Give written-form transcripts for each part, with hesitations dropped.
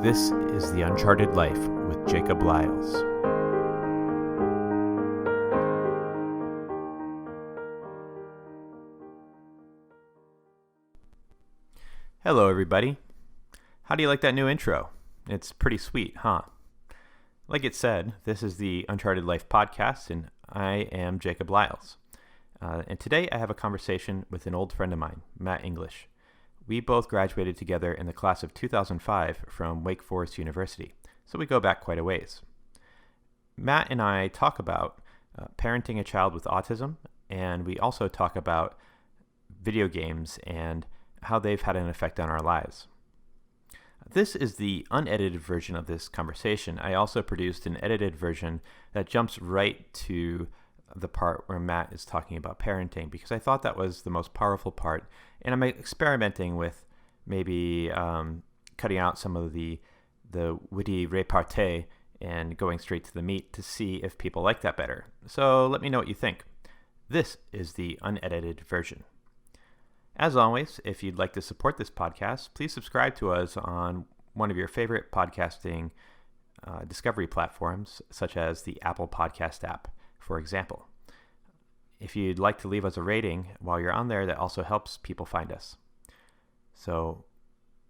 This is The Uncharted Life with Jacob Lyles. Hello, everybody. How do you like that new intro? It's pretty sweet, huh? Like it said, this is the Uncharted Life podcast, and I am Jacob Lyles. And today I have a conversation with an old friend of mine, Matt English. We both graduated together in the class of 2005 from Wake Forest University, so we go back quite a ways. Matt and I talk about parenting a child with autism, and we also talk about video games and how they've had an effect on our lives. This is the unedited version of this conversation. I also produced an edited version that jumps right to the part where Matt is talking about parenting, because I thought that was the most powerful part, and I'm experimenting with maybe cutting out some of the witty repartee and going straight to the meat to see if people like that better. So let me know what you think. This is the unedited version. As always, if you'd like to support this podcast, please subscribe to us on one of your favorite podcasting discovery platforms, such as the Apple Podcast app, for example. If you'd like to leave us a rating while you're on there, that also helps people find us. So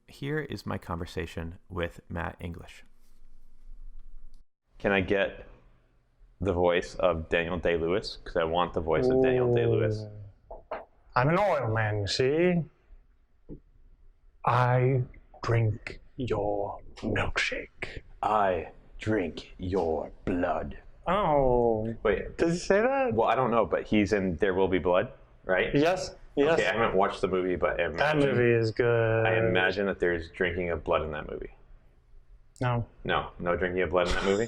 here is my conversation with Matt English. Can I get the voice of Daniel Day-Lewis? Because I want the voice of Daniel Day-Lewis. I'm an oil man, you see. I drink your milkshake. I drink your blood. Oh. Wait. Does he say that? Well, I don't know, but he's in There Will Be Blood, right? Yes. Okay, I haven't watched the movie, but that movie is good. I imagine that there's drinking of blood in that movie. No. No drinking of blood in that movie?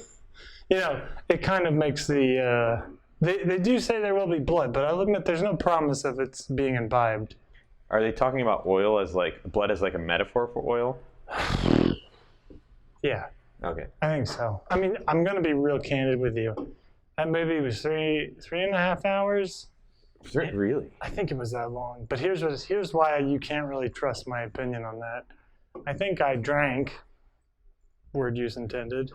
You know, it kind of makes the... They do say there will be blood, but I admit there's no promise of it's being imbibed. Are they talking about oil as like blood as like a metaphor for oil? Yeah. Okay. I think so. I mean, I'm going to be real candid with you. That movie was three and a half hours. Really? I think it was that long. But here's why you can't really trust my opinion on that. I think I drank, word use intended,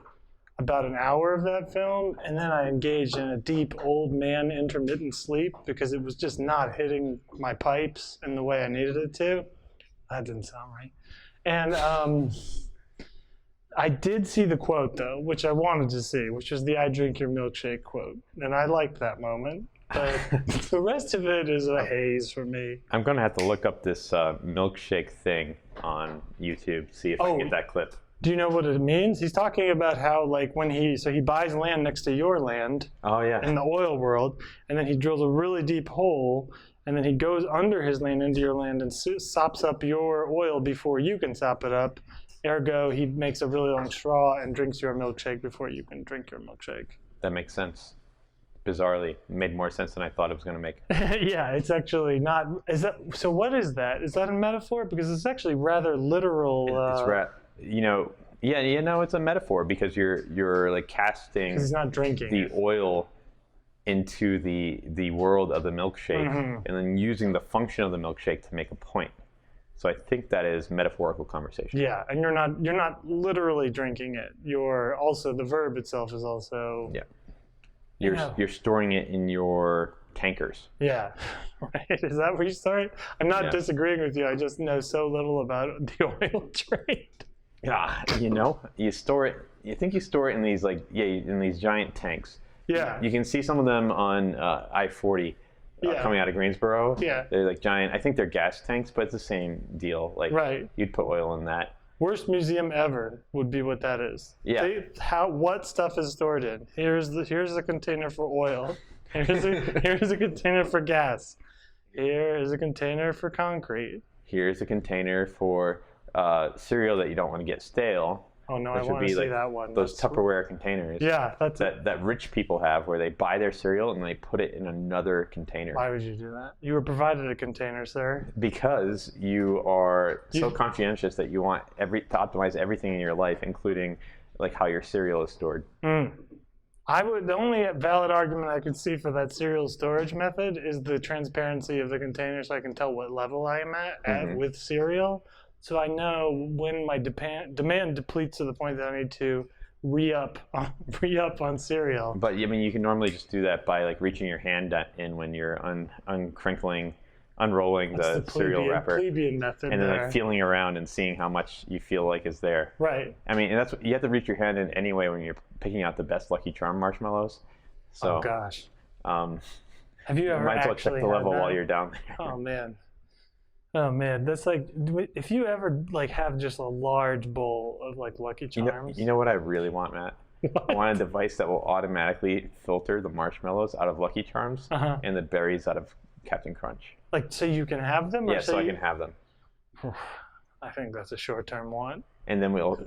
about an hour of that film, and then I engaged in a deep old man intermittent sleep because it was just not hitting my pipes in the way I needed it to. That didn't sound right. And I did see the quote, though, which I wanted to see, which was the I drink your milkshake quote. And I liked that moment. But the rest of it is a haze for me. I'm going to have to look up this milkshake thing on YouTube, see if I can get that clip. Do you know what it means? He's talking about how, like, when he buys land next to your land. Oh, yeah. In the oil world, and then he drills a really deep hole, and then he goes under his land into your land and sops up your oil before you can sop it up. Ergo, he makes a really long straw and drinks your milkshake before you can drink your milkshake. That makes sense. Bizarrely, it made more sense than I thought it was going to make. Yeah, it's actually not. So what is that? Is that a metaphor? Because it's actually rather literal. It's a metaphor because you're like casting. He's not drinking the oil into the world of the milkshake, and then using the function of the milkshake to make a point. So I think that is metaphorical conversation. Yeah, and you're not literally drinking it. You're also, the verb itself is also. Yeah. You're storing it in your tankers. Yeah, right. Is that where you start? I'm not disagreeing with you. I just know so little about the oil trade. Yeah, you store it. You think you store it in these in these giant tanks. Yeah. You can see some of them on I-40 coming out of Greensboro. Yeah. They're like giant. I think they're gas tanks, but it's the same deal. Like you'd put oil in that. Worst museum ever would be what that is. Yeah. See what stuff is stored in. Here's a container for oil. Here's a container for gas. Here is a container for concrete. Here's a container for cereal that you don't want to get stale. Oh no, I want to see that one. Those Tupperware containers. Yeah, that rich people have, where they buy their cereal and they put it in another container. Why would you do that? You were provided a container, sir. Because you are so conscientious that you want to optimize everything in your life, including like how your cereal is stored. The only valid argument I could see for that cereal storage method is the transparency of the container, so I can tell what level I am at with cereal. so I know when my demand depletes to the point that I need to re-up on cereal. But I mean, you can normally just do that by like reaching your hand in when you're unrolling the cereal wrapper, plebeian method, and then there. like feeling around and seeing how much you feel like is there. Right. I mean, and that's you have to reach your hand in anyway when you're picking out the best Lucky Charm marshmallows. So, oh gosh. Have you ever might as well check the level while you're down there. Oh man, that's like if you ever like have just a large bowl of like Lucky Charms. You know what I really want, Matt? What? I want a device that will automatically filter the marshmallows out of Lucky Charms and the berries out of Captain Crunch. Like so you can have them? Or Yeah, so I can have them. I think that's a short-term want. And then we'll...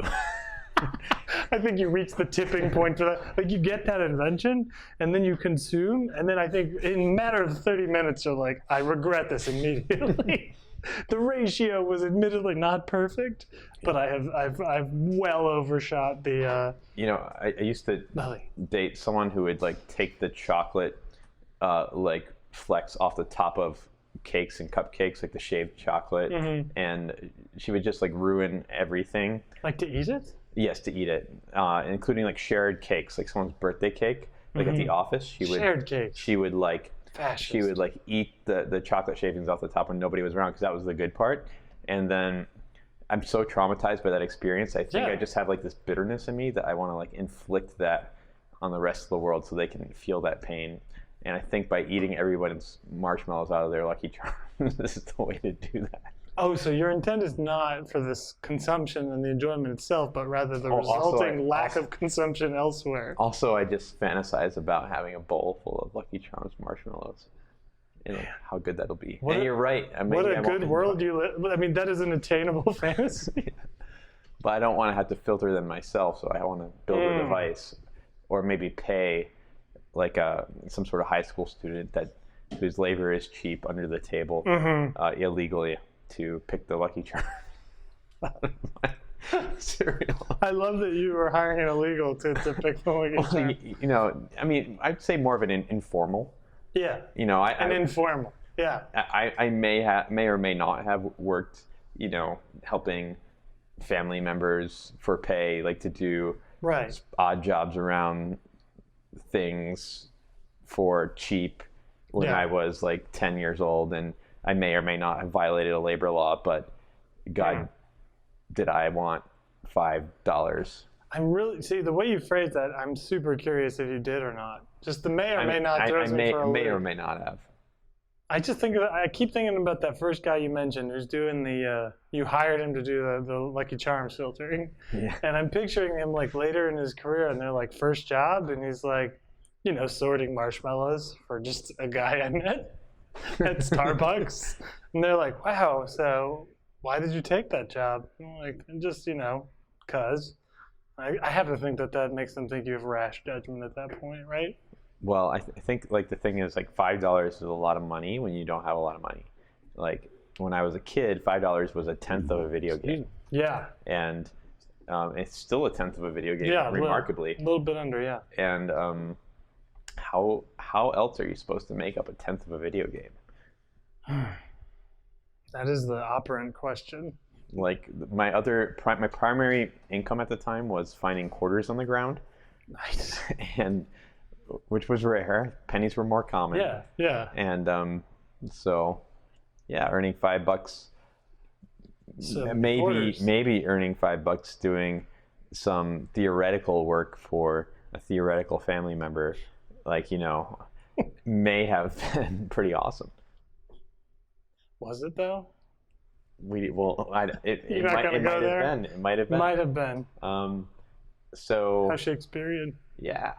I think you reach the tipping point for that. Like you get that invention, and then you consume, and then I think in a matter of 30 minutes you're like, I regret this immediately. The ratio was admittedly not perfect, but I've well overshot the. You know, I used to date someone who would like take the chocolate, like flecks off the top of cakes and cupcakes, like the shaved chocolate, and she would just like ruin everything. Like to eat it? Yes, to eat it, including like shared cakes, like someone's birthday cake, like at the office. Shared cakes. She would like. Fascist. She would like eat the chocolate shavings off the top when nobody was around because that was the good part. And then I'm so traumatized by that experience. I think I just have like this bitterness in me that I want to like inflict that on the rest of the world so they can feel that pain. And I think by eating everyone's marshmallows out of their Lucky Charms, this is the way to do that. Oh, so your intent is not for this consumption and the enjoyment itself, but rather the resulting lack of consumption elsewhere. Also, I just fantasize about having a bowl full of Lucky Charms marshmallows. You know, how good that'll be. And you're right. What a good world you live. I mean, that is an attainable fantasy. But I don't want to have to filter them myself, so I want to build a device, or maybe pay like some sort of high school student whose labor is cheap under the table illegally to pick the Lucky Charm out of my cereal. I love that you were hiring an illegal to pick the Lucky Charm. You know, I mean, I'd say more of an informal. Yeah. You know, informal. Yeah. I may or may not have worked, you know, helping family members for pay, like to do odd jobs around things for cheap when I was like 10 years old, and I may or may not have violated a labor law, but God, did I want $5? I'm really, see, the way you phrase that, I'm super curious if you did or not. Just the may or may not throws me for a loop. I may or may not have. I just think I keep thinking about that first guy you mentioned who's doing you hired him to do the Lucky Charms filtering. Yeah. And I'm picturing him like later in his career and they're like first job and he's like, you know, sorting marshmallows for just a guy I met at Starbucks. And they're like, wow, so why did you take that job? I'm like, just, you know, 'cause. I have to think that makes them think you have rash judgment at that point, right? Well, I think like the thing is like $5 is a lot of money when you don't have a lot of money. Like when I was a kid, $5 was a tenth of a video game. Yeah. And it's still a tenth of a video game, remarkably. A little bit under, yeah. And how else are you supposed to make up a tenth of a video game? That is the operant question. Like my primary income at the time was finding quarters on the ground. Nice. And which was rare. Pennies were more common. Yeah. And so yeah, earning $5. So maybe earning $5 doing some theoretical work for a theoretical family member, like, you know, may have been pretty awesome. Was it though? It might have been. Might have been. So how Shakespearean. Yeah.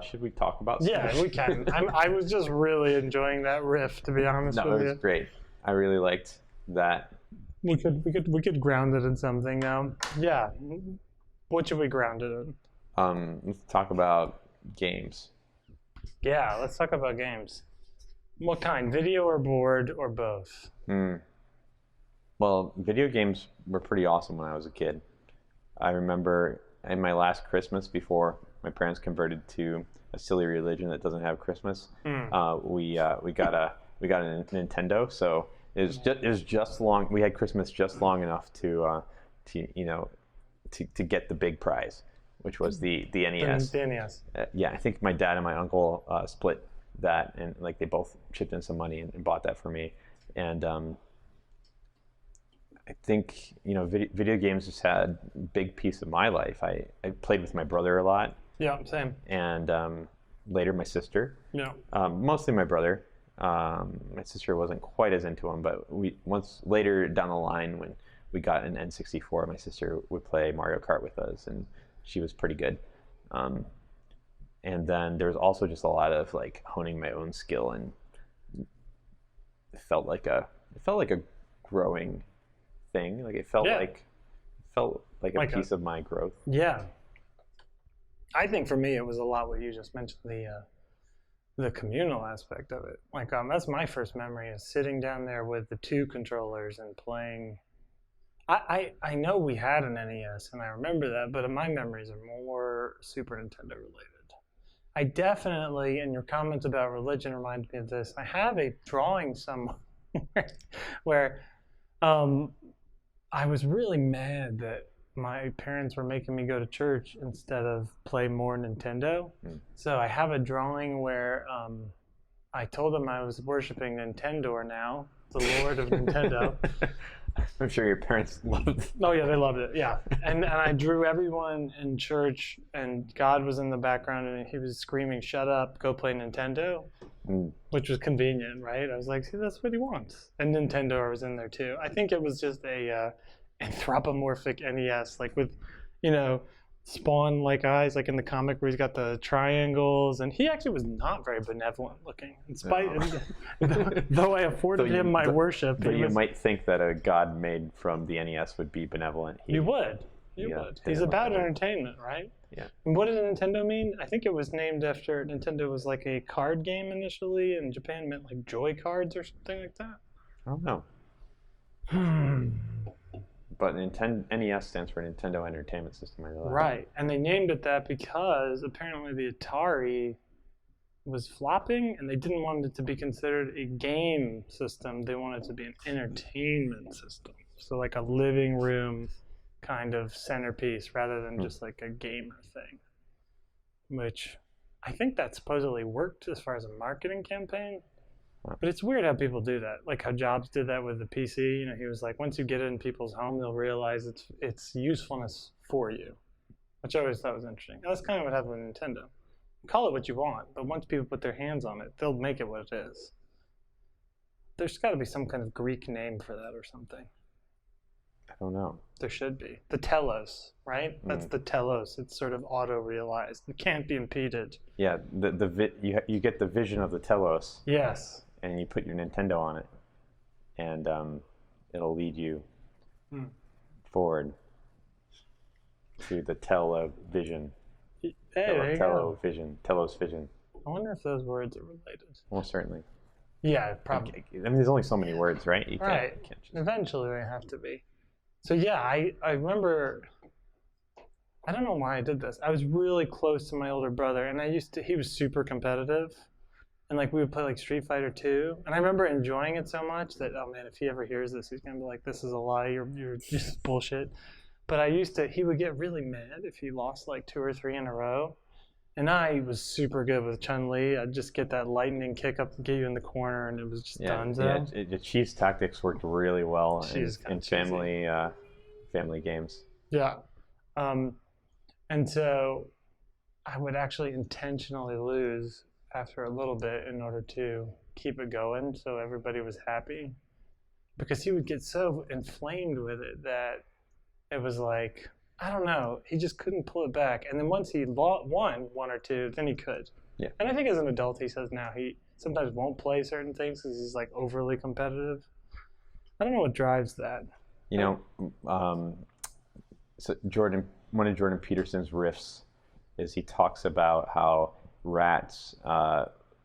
Should we talk about stuff? Yeah, we can. I was just really enjoying that riff, to be honest with you. No, it was great. I really liked that. We could ground it in something now. Yeah. What should we ground it in? Let's talk about games. Yeah, let's talk about games. What kind? Video or board or both? Well, video games were pretty awesome when I was a kid. I remember in my last Christmas before my parents converted to a silly religion that doesn't have Christmas, we got a Nintendo. So It was just long. We had Christmas just long enough to get the big prize, which was the NES. The NES. Yeah, I think my dad and my uncle split that, and like they both chipped in some money and bought that for me. And I think video games just had a big piece of my life. I played with my brother a lot. Yeah, same. And later my sister. Yeah. Mostly my brother. My sister wasn't quite as into them, but once later down the line when we got an N64, my sister would play Mario Kart with us, and she was pretty good. And then there was also just a lot of like honing my own skill, and it felt like a growing thing. Like it felt like a piece of my growth. Yeah. I think for me it was a lot what you just mentioned, the communal aspect of it. Like that's my first memory, is sitting down there with the two controllers and playing. I know we had an NES and I remember that, but my memories are more Super Nintendo related. I definitely, and your comments about religion reminded me of this, I have a drawing somewhere where I was really mad that my parents were making me go to church instead of play more Nintendo. So I have a drawing where I told them I was worshiping Nintendo now, the Lord of Nintendo. I'm sure your parents loved it. Oh yeah, they loved it. Yeah, and I drew everyone in church, and God was in the background, and he was screaming, "Shut up! Go play Nintendo," which was convenient, right? I was like, "See, that's what he wants." And Nintendo was in there too. I think it was just a anthropomorphic NES, like with, Spawn-like eyes, like in the comic where he's got the triangles, and he actually was not very benevolent looking. In spite, though I afforded him my worship. But you might think that a god made from the NES would be benevolent. You would. He's about entertainment, right? Yeah. And what did Nintendo mean? I think it was named after, Nintendo was like a card game initially, and Japan meant like Joy cards or something like that. I don't know. But NES stands for Nintendo Entertainment System. I realize. Right, and they named it that because apparently the Atari was flopping, and they didn't want it to be considered a game system. They wanted it to be an entertainment system, so like a living room kind of centerpiece rather than just like a gamer thing. Which I think that supposedly worked as far as a marketing campaign. But it's weird how people do that. Like how Jobs did that with the PC. He was like, once you get it in people's home, they'll realize its usefulness for you, which I always thought was interesting. And that's kind of what happened with Nintendo. Call it what you want, but once people put their hands on it, they'll make it what it is. There's got to be some kind of Greek name for that or something. I don't know. There should be. The telos, right? That's the telos. It's sort of auto-realized. It can't be impeded. Yeah, you get the vision of the telos. Yes. And you put your Nintendo on it, and it'll lead you forward to the television. Telos vision. I wonder if those words are related. Well, certainly. Yeah, probably. I mean, there's only so many words, right? You can't just... Eventually they have to be. So yeah, I remember, I don't know why I did this. I was really close to my older brother, and he was super competitive. And like we would play like Street Fighter 2, and I remember enjoying it so much that, oh man, if he ever hears this, he's gonna be like, "This is a lie. You're just bullshit." But he would get really mad if he lost like 2 or 3 in a row, and I was super good with Chun-Li. I'd just get that lightning kick up, get you in the corner, and it was just done. Yeah, the cheese tactics worked really well in family games. Yeah, and so I would actually intentionally lose after a little bit in order to keep it going so everybody was happy, because he would get so inflamed with it that it was like, I don't know, he just couldn't pull it back. And then once he won 1 or 2, then he could. Yeah. And I think as an adult he says now he sometimes won't play certain things because he's like overly competitive. I don't know what drives that. So one of Jordan Peterson's riffs is he talks about how rats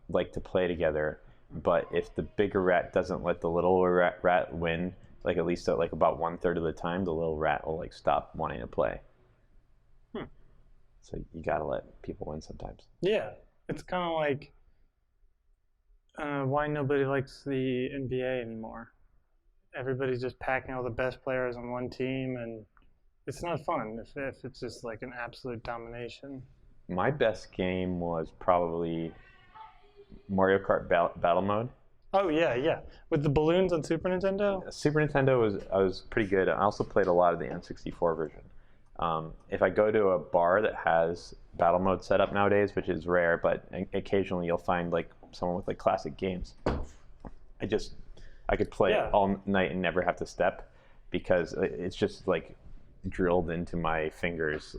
like to play together, but if the bigger rat doesn't let the little rat win, like at least like about 1/3 of the time, the little rat will like stop wanting to play. So you gotta let people win sometimes. Yeah, it's kind of like why nobody likes the NBA anymore. everybody's just packing all the best players on one team, and it's not fun if it's just like an absolute domination. My best game was probably Mario Kart Battle Mode. Oh yeah, with the balloons on Super Nintendo. Super Nintendo was pretty good. I also played a lot of the N64 version. If I go to a bar that has battle mode set up nowadays, which is rare, but occasionally you'll find like someone with like classic games. I could play it all night and never have to step, because it's just like drilled into my fingers.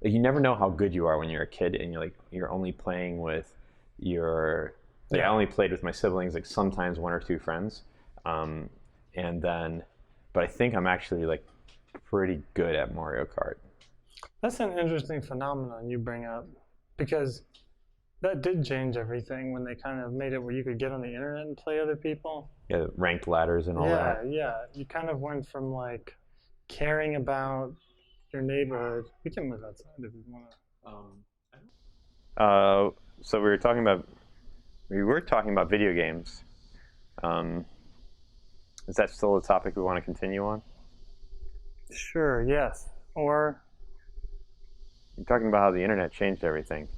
You never know how good you are when you're a kid and you're only playing with your. I only played with my siblings, like sometimes one or two friends, but I think I'm actually like pretty good at Mario Kart. That's an interesting phenomenon you bring up, because that did change everything when they kind of made it where you could get on the internet and play other people. Yeah, ranked ladders and all that. Yeah. You kind of went from like caring about your neighborhood. We can move outside if you want to. So we were talking about video games. Is that still a topic we want to continue on? Sure, yes. Or you're talking about how the internet changed everything.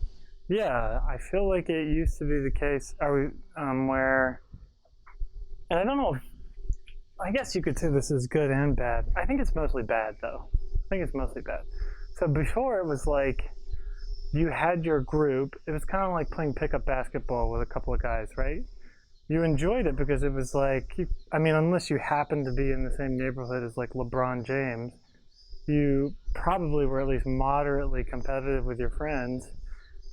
Yeah, I feel like it used to be the case where, and I don't know, I guess you could say this is good and bad. I think it's mostly bad, though. So before, it was like you had your group. It was kind of like playing pickup basketball with a couple of guys, right? You enjoyed it because it was like, unless you happened to be in the same neighborhood as like LeBron James, you probably were at least moderately competitive with your friends.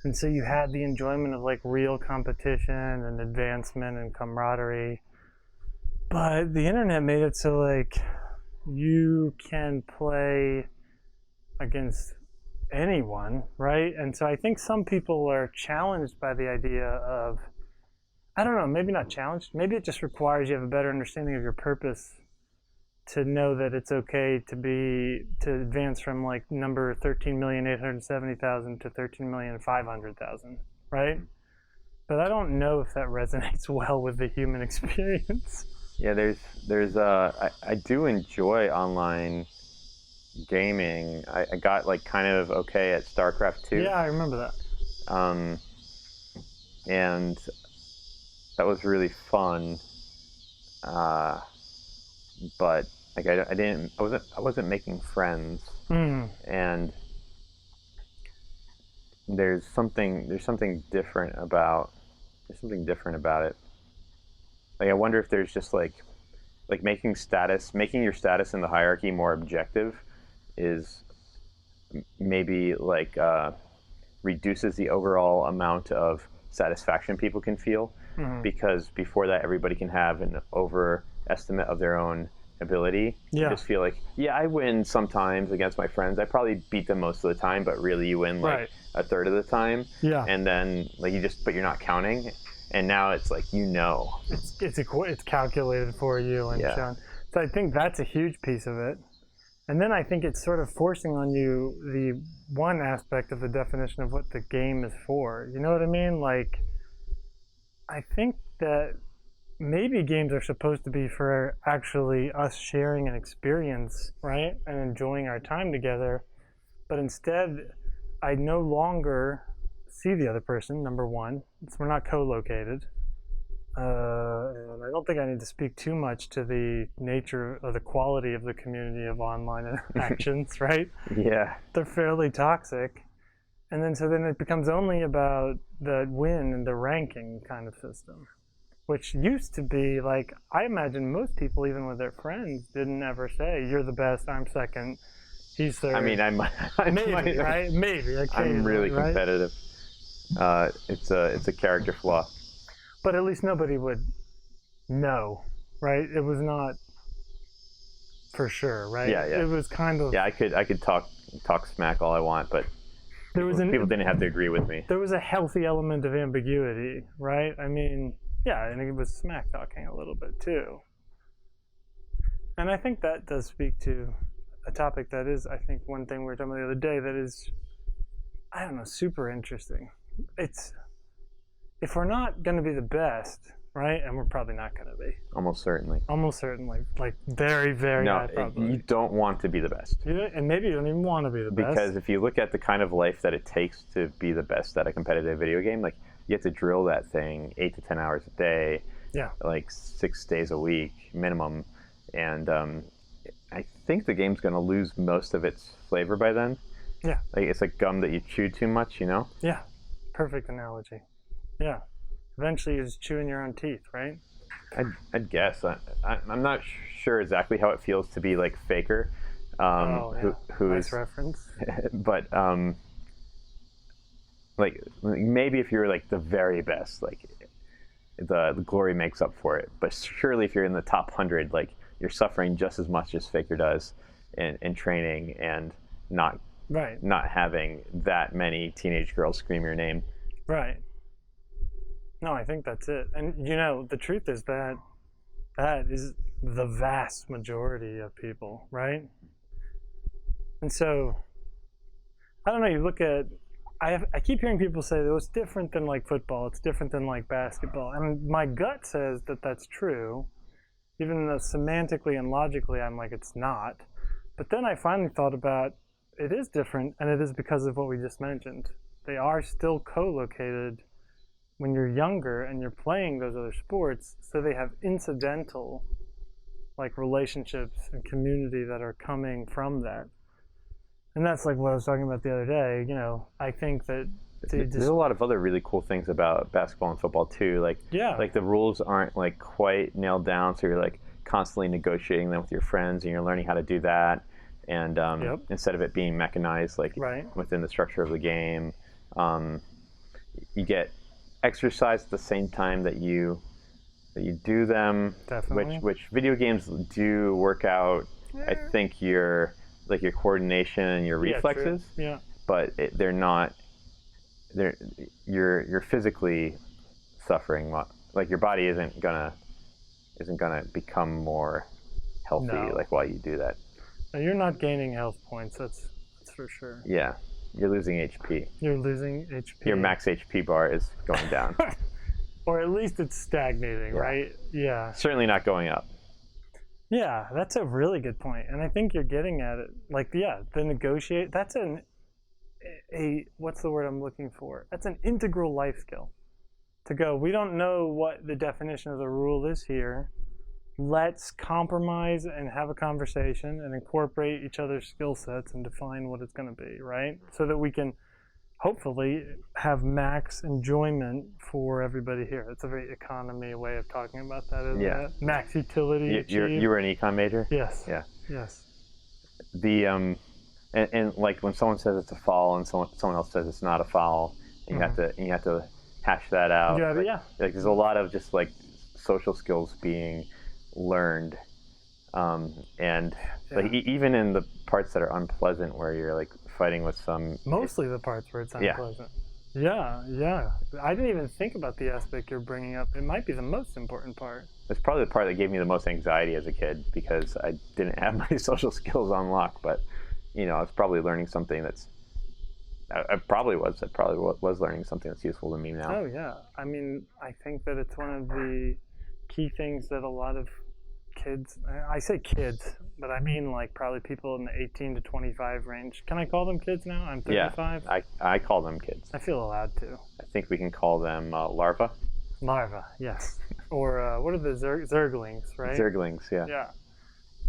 And so you had the enjoyment of like real competition and advancement and camaraderie. But the internet made it so like you can play against anyone, right? And so I think some people are challenged by the idea of, I don't know, maybe not challenged. Maybe it just requires you have a better understanding of your purpose to know that it's okay to advance from like number 13,870,000 to 13,500,000, right? But I don't know if that resonates well with the human experience. Yeah, I do enjoy online gaming. I got like kind of okay at StarCraft 2. Yeah, I remember that. And that was really fun. But like I wasn't making friends. And there's something different about it. Like I wonder if there's just like making your status in the hierarchy more objective is maybe like reduces the overall amount of satisfaction people can feel, because before that everybody can have an overestimate of their own ability. Yeah. Just feel like, I win sometimes against my friends. I probably beat them most of the time, but really you win like a third of the time. Yeah. And then like but you're not counting. And now it's like, it's calculated for you and shown. So I think that's a huge piece of it. And then I think it's sort of forcing on you the one aspect of the definition of what the game is for. You know what I mean? Like, I think that maybe games are supposed to be for actually us sharing an experience, right? And enjoying our time together. But instead, I no longer see the other person, number one. We're not co-located. And I don't think I need to speak too much to the nature or the quality of the community of online interactions, right? Yeah. They're fairly toxic. And then it becomes only about the win and the ranking kind of system, which used to be like, I imagine most people, even with their friends, didn't ever say, you're the best, I'm second, he's third. I mean, I might, right? Maybe. I'm really competitive. It's a character flaw. But at least nobody would know, right? It was not for sure, right? Yeah. It was kind of... Yeah, I could talk smack all I want, but people didn't have to agree with me. There was a healthy element of ambiguity, right? I mean, yeah, and it was smack talking a little bit too. And I think that does speak to a topic that is, I think, one thing we were talking about the other day that is, super interesting. It's, if we're not going to be the best, right? And we're probably not going to be. Almost certainly. Almost certainly. Like very, very high No, probability. you don't want to be the best. And maybe you don't even want to be the best. Because if you look at the kind of life that it takes to be the best at a competitive video game, like you have to drill that thing 8 to 10 hours a day, like 6 days a week minimum, and I think the game's going to lose most of its flavor by then. Yeah. Like it's like gum that you chew too much, you know? Yeah. Perfect analogy. Yeah. Eventually you're just chewing your own teeth, right? I'd guess. I'm not sure exactly how it feels to be like Faker. Who nice is, reference. But like maybe if you're like the very best, like the glory makes up for it. But surely if you're in the top 100, like you're suffering just as much as Faker does in training and not having that many teenage girls scream your name. Right. No, I think that's it. And you know, the truth is that is the vast majority of people, right? And so, I don't know, you look at, I keep hearing people say, oh, it's different than like football, it's different than like basketball. And my gut says that that's true, even though semantically and logically I'm like, it's not. But then I finally thought about, it is different, and it is because of what we just mentioned. They are still co-located when you're younger and you're playing those other sports, so they have incidental like relationships and community that are coming from that. And that's like what I was talking about the other day. You know, I think that there's a lot of other really cool things about basketball and football too. Like like the rules aren't like quite nailed down, so you're like constantly negotiating them with your friends, and you're learning how to do that. And instead of it being mechanized, like within the structure of the game, you get exercise at the same time that you do them. Definitely. Which video games do work out. I think your coordination and your reflexes. True. Yeah. But they're not. You're physically suffering. Like your body isn't gonna become more healthy like while you do that. And you're not gaining health points. That's for sure. Yeah. You're losing HP. You're losing HP. Your max HP bar is going down. Or at least it's stagnating, right? Yeah. Certainly not going up. Yeah, that's a really good point. And I think you're getting at it. Like, the negotiate, that's what's the word I'm looking for? That's an integral life skill. To go, we don't know what the definition of the rule is here. Let's compromise and have a conversation and incorporate each other's skill sets and define what it's going to be, right? So that we can hopefully have max enjoyment for everybody here. It's a very economy way of talking about that, isn't it? Max utility. You were an econ major? Yes. Yeah. Yes. The and like when someone says it's a foul and someone else says it's not a foul, and you have to hash that out. Like there's a lot of just like social skills being learned, and like even in the parts that are unpleasant, where you're like fighting with some. Mostly the parts where it's unpleasant. Yeah. I didn't even think about the aspect you're bringing up. It might be the most important part. It's probably the part that gave me the most anxiety as a kid because I didn't have my social skills on lock. But you know, I was probably learning something that's. I probably was learning something that's useful to me now. Oh yeah, I mean, I think that it's one of the key things that a lot of kids, I say kids, but I mean like probably people in the 18 to 25 range. Can I call them kids now? I'm 35. Yeah, I call them kids. I feel allowed to. I think we can call them larvae. Larvae, yes. Or what are the zerglings, right? Zerglings, yeah. Yeah,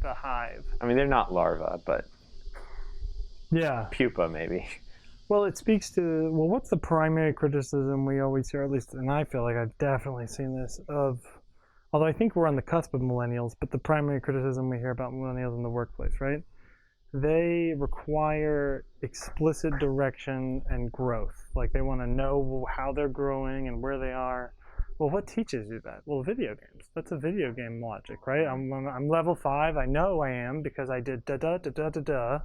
the hive. I mean, they're not larvae, but pupa maybe. Well, it speaks to, what's the primary criticism we always hear, at least, and I feel like I've definitely seen this, although I think we're on the cusp of millennials, but the primary criticism we hear about millennials in the workplace, right? They require explicit direction and growth. Like they want to know how they're growing and where they are. Well, what teaches you that? Well, video games. That's a video game logic, right? I'm level 5. I know I am because I did da-da-da-da-da-da.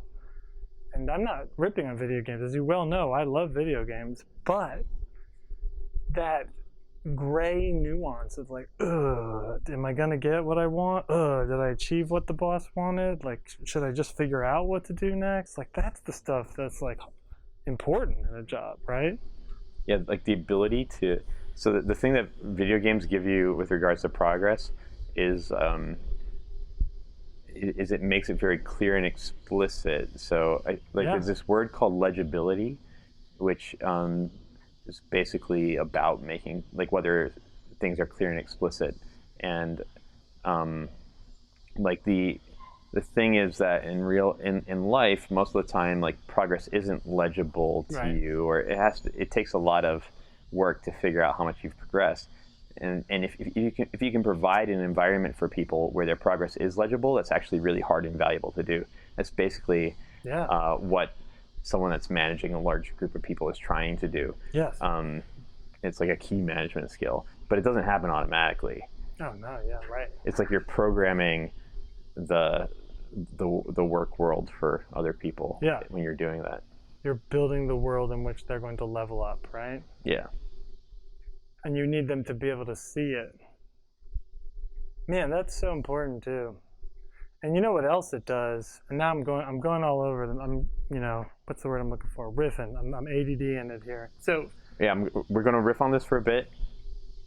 And I'm not ripping on video games. As you well know, I love video games. But that gray nuance of like, am I going to get what I want? Did I achieve what the boss wanted? Like, should I just figure out what to do next? Like, that's the stuff that's like important in a job, right? Yeah, like the ability to So the thing that video games give you with regards to progress is it makes it very clear and explicit. So there's this word called legibility, which is basically about making, like, whether things are clear and explicit. And like the thing is that in life, most of the time, like, progress isn't legible to you, or it takes a lot of work to figure out how much you've progressed. And if you can provide an environment for people where their progress is legible, that's actually really hard and valuable to do. That's basically what someone that's managing a large group of people is trying to do. Yes. It's like a key management skill, but it doesn't happen automatically. Oh no, yeah, right. It's like you're programming the work world for other people when you're doing that. You're building the world in which they're going to level up, right? Yeah. And you need them to be able to see it. Man, that's so important too. And you know what else it does? And now I'm going all over them. I'm, what's the word I'm looking for? Riffing. I'm ADD in it here. So yeah, we're going to riff on this for a bit,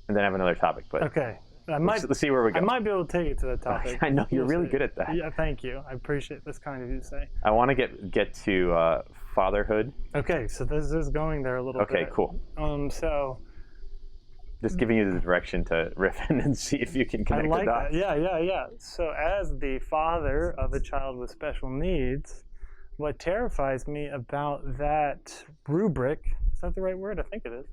and then have another topic. But okay, let's see where we go. I might be able to take it to the topic. I know you're really good at that. Yeah, thank you. I appreciate this kind of you to say. I want to get to fatherhood. Okay, so this is going there a little bit. Okay, cool. So. Just giving you the direction to riff in and see if you can connect the dots. That. Yeah. So as the father of a child with special needs, what terrifies me about that rubric, is that the right word? I think it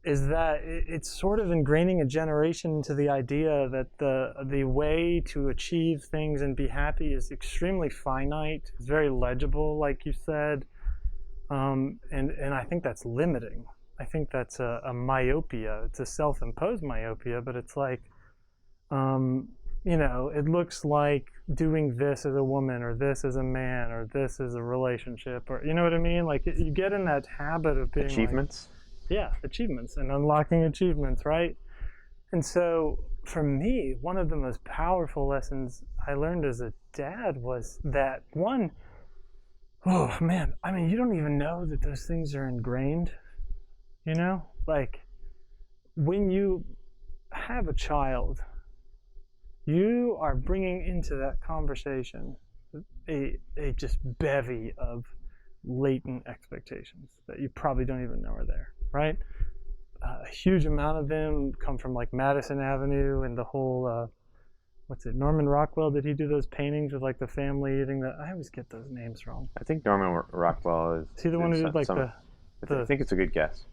is that it's sort of ingraining a generation into the idea that the way to achieve things and be happy is extremely finite. It's very legible, like you said, and I think that's limiting. I think that's a myopia. It's a self-imposed myopia, but it's like, it looks like doing this as a woman, or this as a man, or this as a relationship, or you know what I mean? Like, you get in that habit of being achievements. Achievements and unlocking achievements, right? And so for me, one of the most powerful lessons I learned as a dad was that one, oh man, I mean, you don't even know that those things are ingrained. Like, when you have a child, you are bringing into that conversation a just bevy of latent expectations that you probably don't even know are there, right? A huge amount of them come from, like, Madison Avenue and the whole, Norman Rockwell, did he do those paintings with, like, the family eating the, I always get those names wrong. I think Norman Rockwell is he the one who did, like, I think it's a good guess.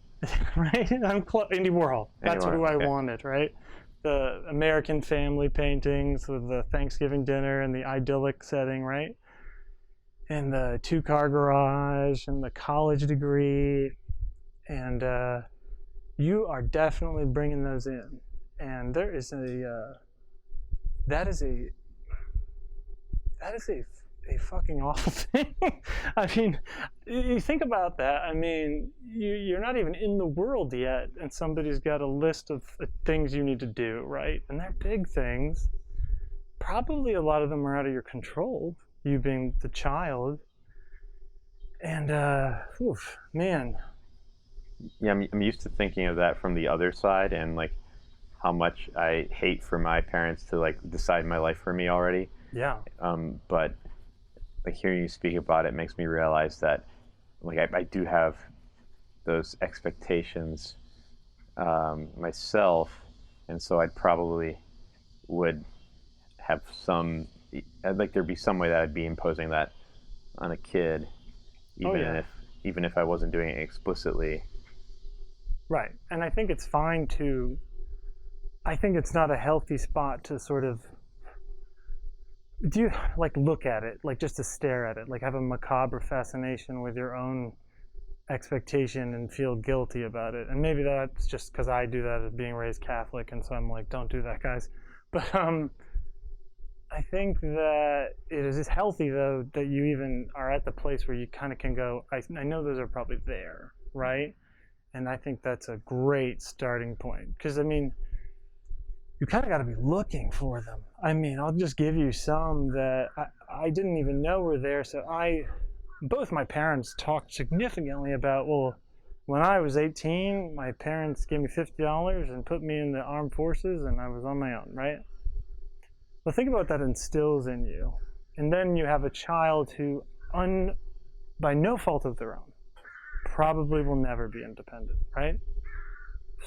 Right? Andy Warhol. That's who I wanted, right? The American family paintings with the Thanksgiving dinner and the idyllic setting, right? And the 2-car garage and the college degree. And you are definitely bringing those in. And there is that is a fucking awful thing. I mean, you think about that. I mean, you're not even in the world yet, and somebody's got a list of things you need to do, right? And they're big things. Probably a lot of them are out of your control, you being the child. And, man. Yeah, I'm used to thinking of that from the other side, and, like, how much I hate for my parents to, like, decide my life for me already. Yeah. But, like, hearing you speak about it makes me realize that, like, I do have those expectations myself, and so I probably would have I'd like there'd be some way that I'd be imposing that on a kid, even if I wasn't doing it explicitly. Right, and I think it's fine I think it's not a healthy spot to sort of look at it, like, just to stare at it, like, have a macabre fascination with your own expectation and feel guilty about it. And maybe that's just because I do that as being raised Catholic, and so I'm like, don't do that, guys. But I think that it is healthy, though, that you even are at the place where you kind of can go, I know those are probably there, right? And I think that's a great starting point. Because, I mean, you kind of got to be looking for them. I mean, I'll just give you some that I didn't even know were there. So both my parents talked significantly about, well, when I was 18, my parents gave me $50 and put me in the armed forces, and I was on my own, right? Well, think about what that instills in you. And then you have a child who, by no fault of their own, probably will never be independent, right?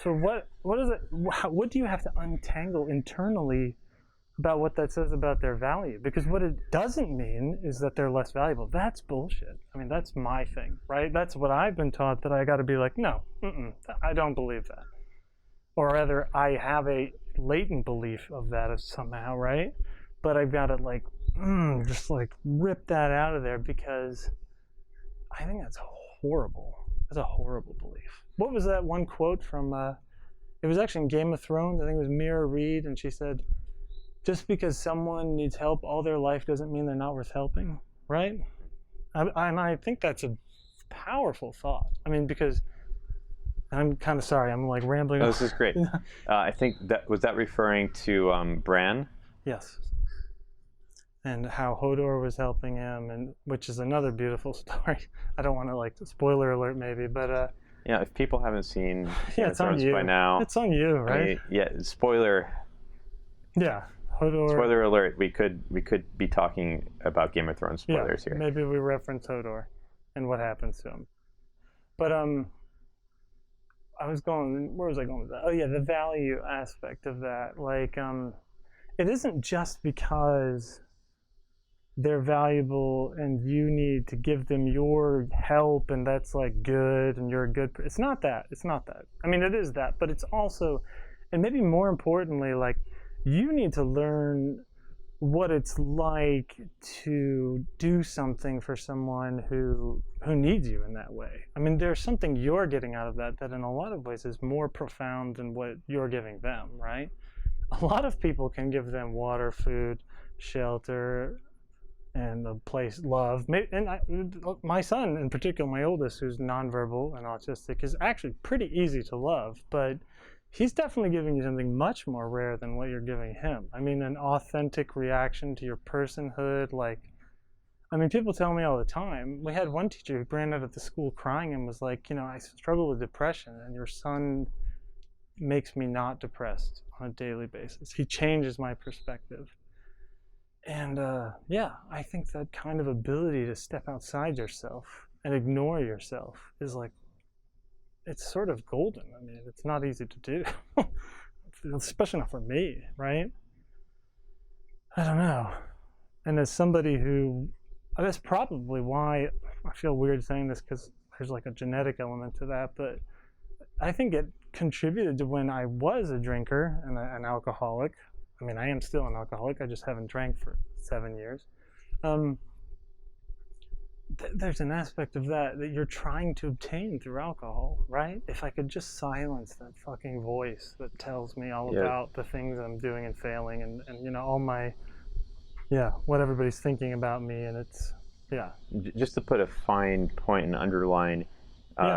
So what is it? What do you have to untangle internally about what that says about their value? Because what it doesn't mean is that they're less valuable. That's bullshit. I mean, that's my thing, right? That's what I've been taught, that I got to be like, no, I don't believe that. Or rather, I have a latent belief of that somehow, right? But I've got to like, just like rip that out of there, because I think that's horrible. That's a horrible belief. What was that one quote from, it was actually in Game of Thrones, I think it was Mira Reed, and she said, just because someone needs help all their life doesn't mean they're not worth helping, right? And I think that's a powerful thought. I mean, because I'm kind of sorry, I'm like rambling. Oh, this is great. I think was that referring to Bran? Yes. And how Hodor was helping him, and which is another beautiful story. I don't want to like spoiler alert maybe, but yeah, if people haven't seen yeah, it's on you by now, it's on you, right? I mean, yeah, spoiler. Yeah, Hodor. Spoiler alert. We could be talking about Game of Thrones spoilers here. Maybe we reference Hodor and what happens to him. But where was I going with that? Oh yeah, the value aspect of that. Like it isn't just because they're valuable and you need to give them your help and that's like good and you're a good person. It's not that. I mean, it is that, but it's also, and maybe more importantly, like you need to learn what it's like to do something for someone who needs you in that way. I mean, there's something you're getting out of that in a lot of ways is more profound than what you're giving them, right? A lot of people can give them water, food, shelter, and a place, love. And my son in particular, my oldest, who's nonverbal and autistic, is actually pretty easy to love, but he's definitely giving you something much more rare than what you're giving him. I mean, an authentic reaction to your personhood. Like, I mean, people tell me all the time. We had one teacher who ran out of the school crying and was like, I struggle with depression, and your son makes me not depressed on a daily basis. He changes my perspective. And yeah, I think that kind of ability to step outside yourself and ignore yourself is like, it's sort of golden. I mean, it's not easy to do, especially not for me, right? I don't know. And as somebody who, that's probably why I feel weird saying this, because there's like a genetic element to that, but I think it contributed to when I was a drinker and an alcoholic. I mean, I am still an alcoholic. I just haven't drank for 7 years. There's an aspect of that you're trying to obtain through alcohol, right? If I could just silence that fucking voice that tells me all about the things I'm doing and failing and all my, what everybody's thinking about me, and it's, Just to put a fine point and underline,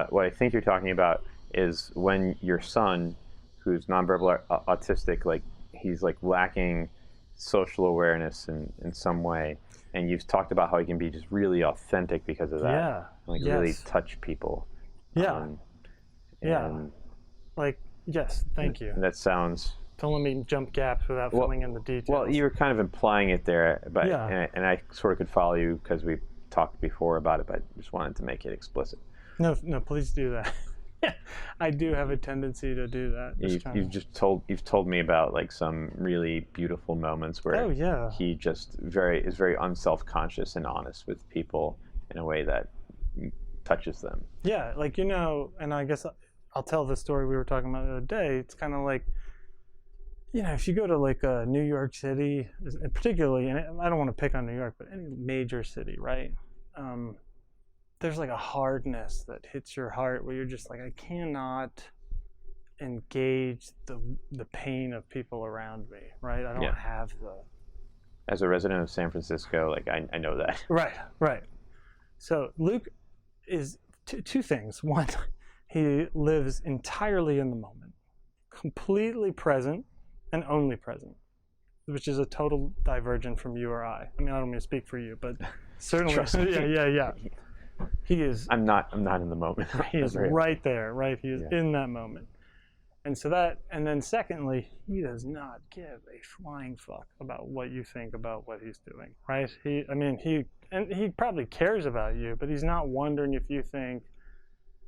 what I think you're talking about is when your son, who's nonverbal autistic, like, he's like lacking social awareness in some way, and you've talked about how he can be just really authentic because of that, really touch people. Like, yes, thank you. And that sounds, don't let me jump gaps without filling in the details. Well, you were kind of implying it there, but and I sort of could follow you because we've talked before about it, but I just wanted to make it explicit. No, please do that. I do have a tendency to do that. You've told me about like some really beautiful moments where he just is very unself-conscious and honest with people in a way that touches them. Yeah, like and I guess I'll tell the story we were talking about the other day. It's kind of like, if you go to like New York City, particularly, and I don't want to pick on New York, but any major city, right? There's like a hardness that hits your heart where you're just like, I cannot engage the pain of people around me, right? I don't have the... As a resident of San Francisco, like I know that. Right. So Luke is two things. One, he lives entirely in the moment, completely present and only present, which is a total divergent from you or I. I mean, I don't mean to speak for you, but certainly, yeah. He is. I'm not in the moment. He is right there, right? He is in that moment. And so and then secondly, he does not give a flying fuck about what you think about what he's doing, right? He probably cares about you, but he's not wondering if you think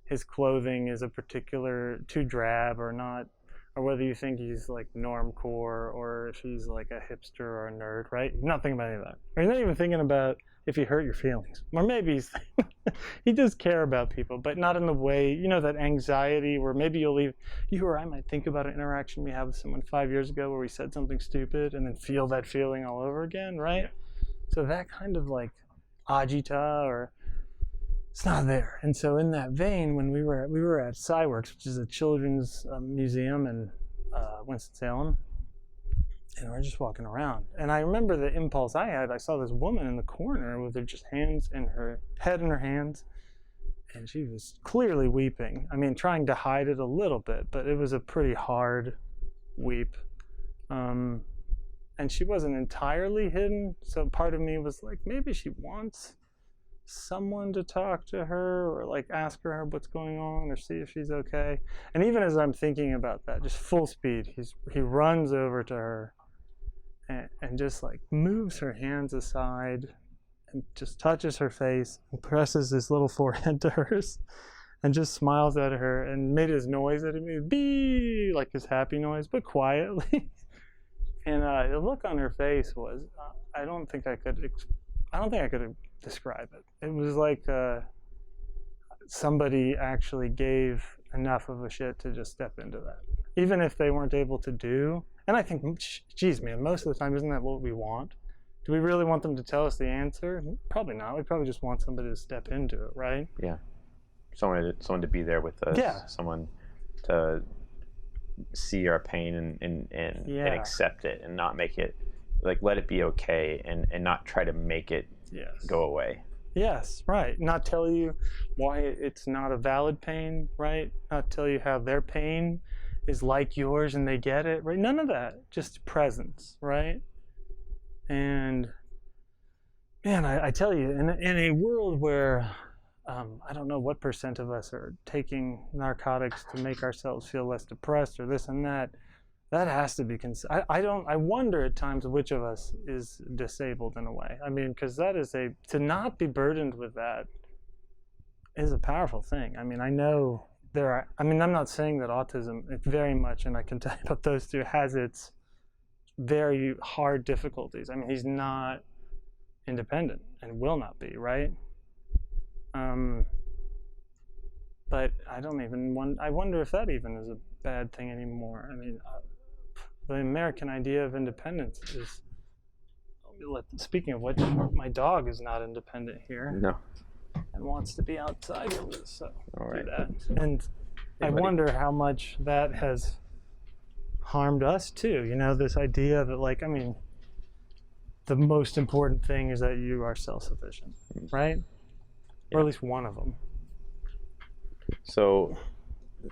his clothing is a particular too drab or not, or whether you think he's like normcore or if he's like a hipster or a nerd, right? He's not thinking about any of that. Or he's not even thinking about if he hurt your feelings. Or maybe he does care about people, but not in the way, that anxiety where maybe you or I might think about an interaction we had with someone 5 years ago where we said something stupid and then feel that feeling all over again, right? Yeah. So that kind of like agita it's not there. And so in that vein, when we were at SciWorks, which is a children's museum in Winston-Salem, and we're just walking around. And I remember the impulse I had. I saw this woman in the corner with her just hands in her head in her hands, and she was clearly weeping. I mean, trying to hide it a little bit, but it was a pretty hard weep. And she wasn't entirely hidden, so part of me was like, maybe she wants someone to talk to her or like ask her what's going on or see if she's okay. And even as I'm thinking about that, just full speed, he runs over to her and just like moves her hands aside and just touches her face and presses his little forehead to hers and just smiles at her and made his noise that he made, bee, like his happy noise, but quietly. And the look on her face was, I don't think I could describe it. It was like somebody actually gave enough of a shit to just step into that, even if they weren't able to do. And I think, geez, man, most of the time, isn't that what we want? Do we really want them to tell us the answer? Probably not. We probably just want somebody to step into it, right? Yeah. Someone to be there with us. Yeah. Someone to see our pain and accept it and not make it, like, let it be okay and not try to make it go away. Yes, right. Not tell you why it's not a valid pain, right? Not tell you how their pain is like yours and they get it, right? None of that. Just presence, right? And man, I tell you, in a world where I don't know what % of us are taking narcotics to make ourselves feel less depressed or this and that, that has to be I wonder at times which of us is disabled in a way. I mean, because that is to not be burdened with that is a powerful thing. I mean, I know I'm not saying that autism, it very much, and I can tell you about those two, has its very hard difficulties. I mean, he's not independent and will not be, right? But I wonder if that even is a bad thing anymore. I mean, the American idea of independence is, speaking of which, my dog is not independent here. No. And wants to be outside with us, so all right. Do that. And I wonder how much that has harmed us too. This idea that, like, I mean, the most important thing is that you are self-sufficient, right? Yeah. Or at least one of them. So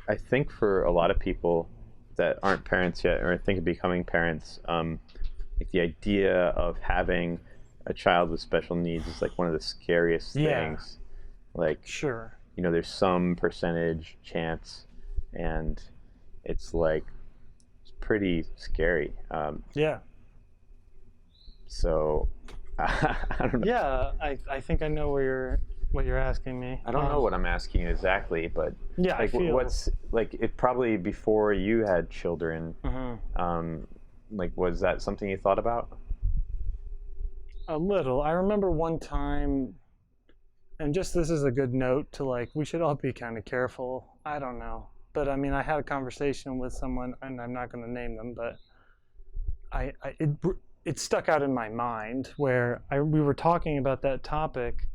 I think for a lot of people that aren't parents yet or think of becoming parents, like the idea of having a child with special needs is like one of the scariest things. Like, sure, there's some percentage chance, and it's like it's pretty scary. Yeah. So I don't know. Yeah, I think I know what you're asking me. I don't know what I'm asking you exactly, but yeah, like, what's like it probably before you had children. Mm-hmm. Like, was that something you thought about? A little. I remember one time, and just this is a good note to, like, we should all be kind of careful. I don't know, but I mean, I had a conversation with someone, and I'm not going to name them, but it stuck out in my mind where we were talking about that topic.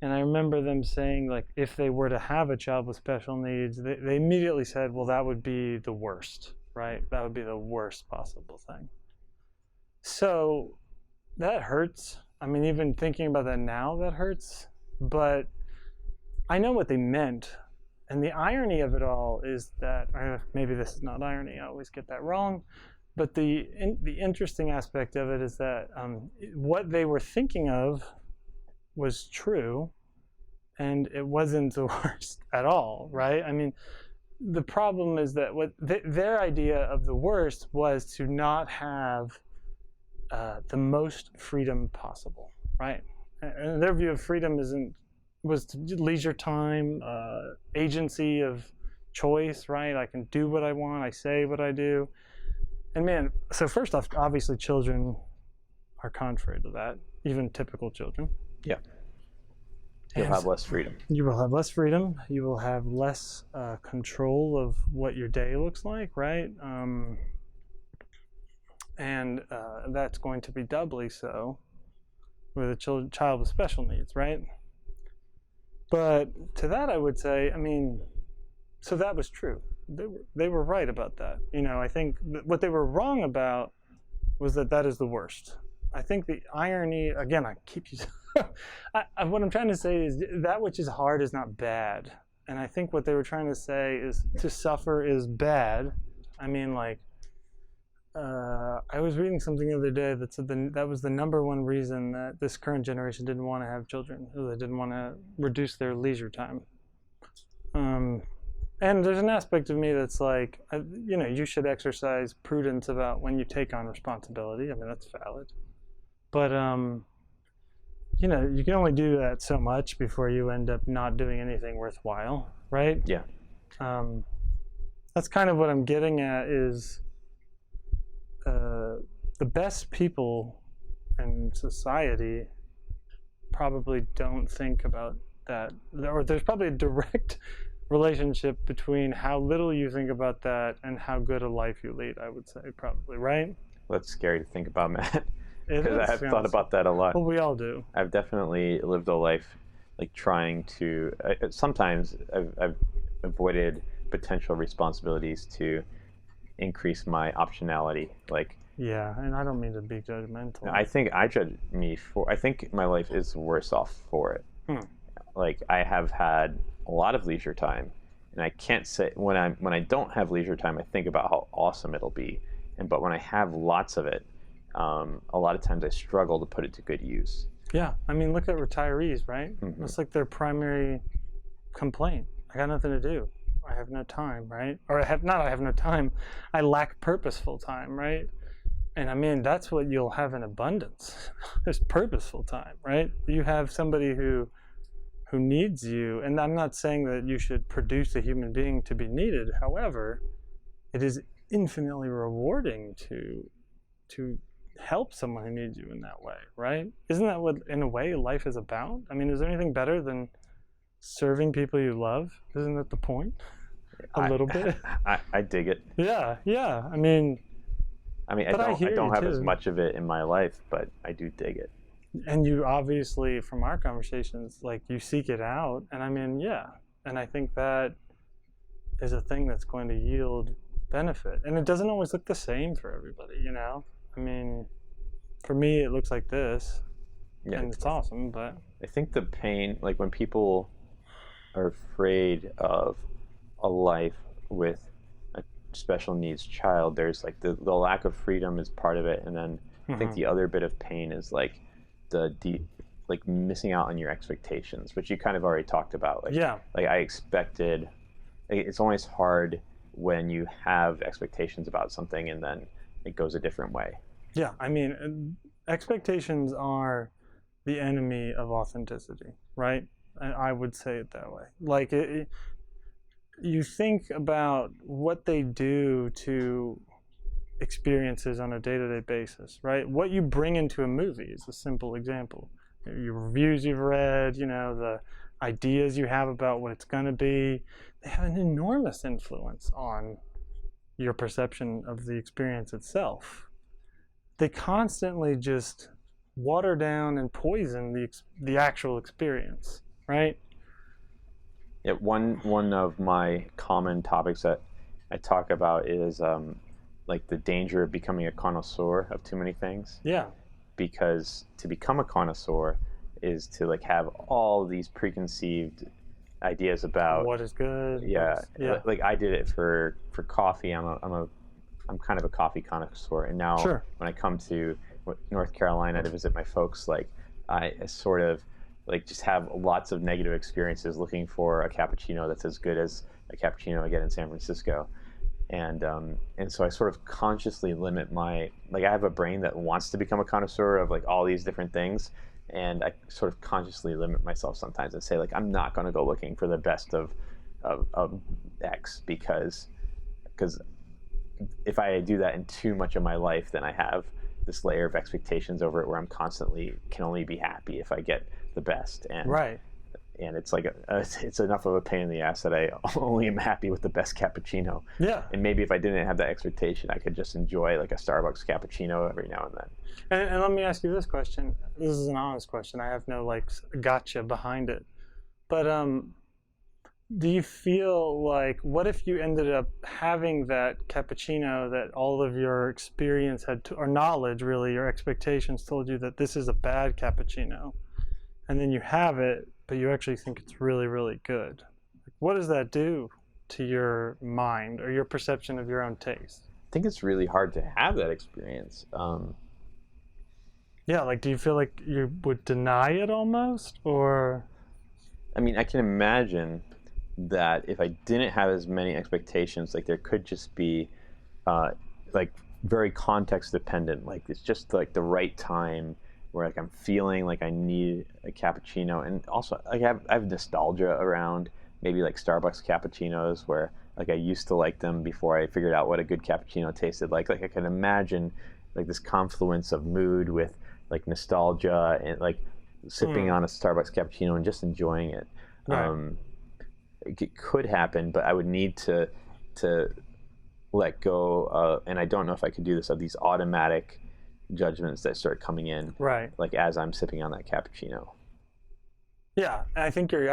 And I remember them saying, like, if they were to have a child with special needs, they immediately said, well, that would be the worst, right? That would be the worst possible thing. So that hurts. I mean, even thinking about that now, that hurts. But I know what they meant. And the irony of it all is that, maybe this is not irony, I always get that wrong. But the interesting aspect of it is that what they were thinking of was true, and it wasn't the worst at all, right? I mean, the problem is that their idea of the worst was to not have the most freedom possible, right? And their view of freedom was leisure time, agency of choice, right? I can do what I want, I say what I do. And man, so first off, obviously children are contrary to that, even typical children. Yeah. You'll have less freedom. You will have less freedom. You will have less control of what your day looks like, right? And that's going to be doubly so with a child with special needs, right? But to that I would say, I mean, so that was true. They were right about that. You know, I think what they were wrong about was that is the worst. I think the irony, again, I keep using, what I'm trying to say is that which is hard is not bad. And I think what they were trying to say is to suffer is bad. I mean, like, I was reading something the other day that said that was the number one reason that this current generation didn't want to have children. They didn't want to reduce their leisure time. And there's an aspect of me that's like, you know, you should exercise prudence about when you take on responsibility. I mean, that's valid. But, you know, you can only do that so much before you end up not doing anything worthwhile, right? Yeah. That's kind of what I'm getting at is the best people in society probably don't think about that. Or there's probably a direct relationship between how little you think about that and how good a life you lead, I would say, probably, right? Well, that's scary to think about, Matt. Because I have thought about that a lot. Well, we all do. I've definitely lived a life like trying to, sometimes I've avoided potential responsibilities to increase my optionality. Like, yeah, and I don't mean to be judgmental. I think I think my life is worse off for it. Like, I have had a lot of leisure time, and I can't say when I don't have leisure time, I think about how awesome it'll be, but when I have lots of it, a lot of times I struggle to put it to good use. Yeah, I mean, look at retirees, right? Mm-hmm. It's like their primary complaint. I got nothing to do. I have no time, right? Or I have no time. I lack purposeful time, right? And I mean, that's what you'll have in abundance. There's purposeful time, right? You have somebody who needs you, and I'm not saying that you should produce a human being to be needed. However, it is infinitely rewarding to help someone who needs you in that way, right? Isn't that what, in a way, life is about? I mean, is there anything better than serving people you love? Isn't that the point? A little bit. I dig it. Yeah. I mean, I don't have as much of it in my life, but I do dig it. And you obviously, from our conversations, like, you seek it out. And I mean, yeah. And I think that is a thing that's going to yield benefit. And it doesn't always look the same for everybody, you know? I mean, for me, it looks like this. Yeah, and it's awesome, but I think the pain, like when people are afraid of a life with a special needs child, there's like the lack of freedom is part of it. And then I think the other bit of pain is like like missing out on your expectations, which you kind of already talked about. Like, yeah. Like I expected, it's always hard when you have expectations about something and then it goes a different way. Yeah, I mean, expectations are the enemy of authenticity, right? And I would say it that way. Like, you think about what they do to experiences on a day-to-day basis, right? What you bring into a movie is a simple example. Your reviews you've read, you know, the ideas you have about what it's going to be, they have an enormous influence on your perception of the experience itself. They constantly just water down and poison the actual experience, right? Yeah, one of my common topics that I talk about is like the danger of becoming a connoisseur of too many things. Yeah. Because to become a connoisseur is to like have all these preconceived ideas about what is good. Yeah. Like I did it for coffee. I'm kind of a coffee connoisseur, and now when I come to North Carolina to visit my folks, like I sort of like just have lots of negative experiences looking for a cappuccino that's as good as a cappuccino I get in San Francisco. And so I sort of consciously limit my, like, I have a brain that wants to become a connoisseur of like all these different things, and I sort of consciously limit myself sometimes and say, like, I'm not going to go looking for the best of X, because if I do that in too much of my life, then I have this layer of expectations over it where I'm constantly can only be happy if I get the best. And Right. And it's like it's enough of a pain in the ass that I only am happy with the best cappuccino. Yeah. And maybe if I didn't have that expectation, I could just enjoy like a Starbucks cappuccino every now and then. And let me ask you this question. This is an honest question. I have no like gotcha behind it. But do you feel like, what if you ended up having that cappuccino that all of your experience had or knowledge, really, your expectations told you that this is a bad cappuccino, and then you have it, but you actually think it's really, really good? What does that do to your mind or your perception of your own taste? I think it's really hard to have that experience. Yeah, like, do you feel like you would deny it almost, or? I mean, I can imagine that if I didn't have as many expectations, like there could just be like very context dependent, like it's just like the right time where like I'm feeling like I need a cappuccino. And also like I have nostalgia around maybe like Starbucks cappuccinos, where like I used to like them before I figured out what a good cappuccino tasted like I can imagine like this confluence of mood with like nostalgia and like sipping on a Starbucks cappuccino and just enjoying it. Right. It could happen, but I would need to let go, and I don't know if I could do this, of these automatic judgments that start coming in, Right. like as I'm sipping on that cappuccino. Yeah, I think you're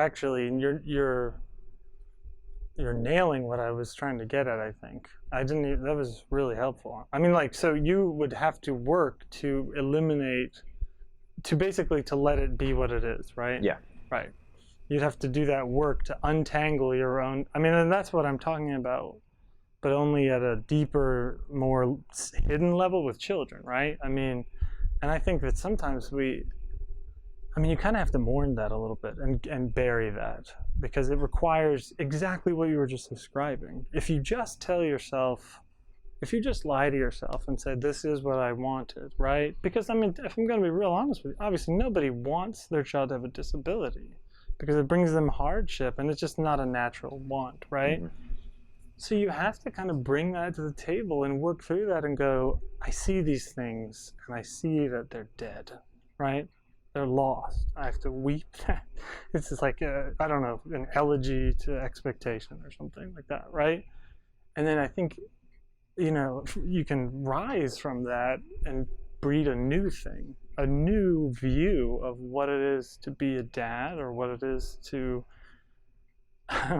nailing what I was trying to get at. I think that was really helpful. I mean, like, so you would have to work to eliminate, to basically to let it be what it is, right? Yeah. Right. You'd have to do that work to untangle your own. I mean, and that's what I'm talking about, but only at a deeper, more hidden level with children, right? I mean, and I think that sometimes you kind of have to mourn that a little bit and bury that, because it requires exactly what you were just describing. If you just lie to yourself and say, this is what I wanted, right? Because, I mean, if I'm going to be real honest with you, obviously nobody wants their child to have a disability, because it brings them hardship and it's just not a natural want, right? Mm-hmm. So you have to kind of bring that to the table and work through that and go, I see these things and I see that they're dead, right? They're lost. I have to weep. It's just like, I don't know, an elegy to expectation or something like that, right? And then I think, you can rise from that and breed a new thing, a new view of what it is to be a dad, or what it is to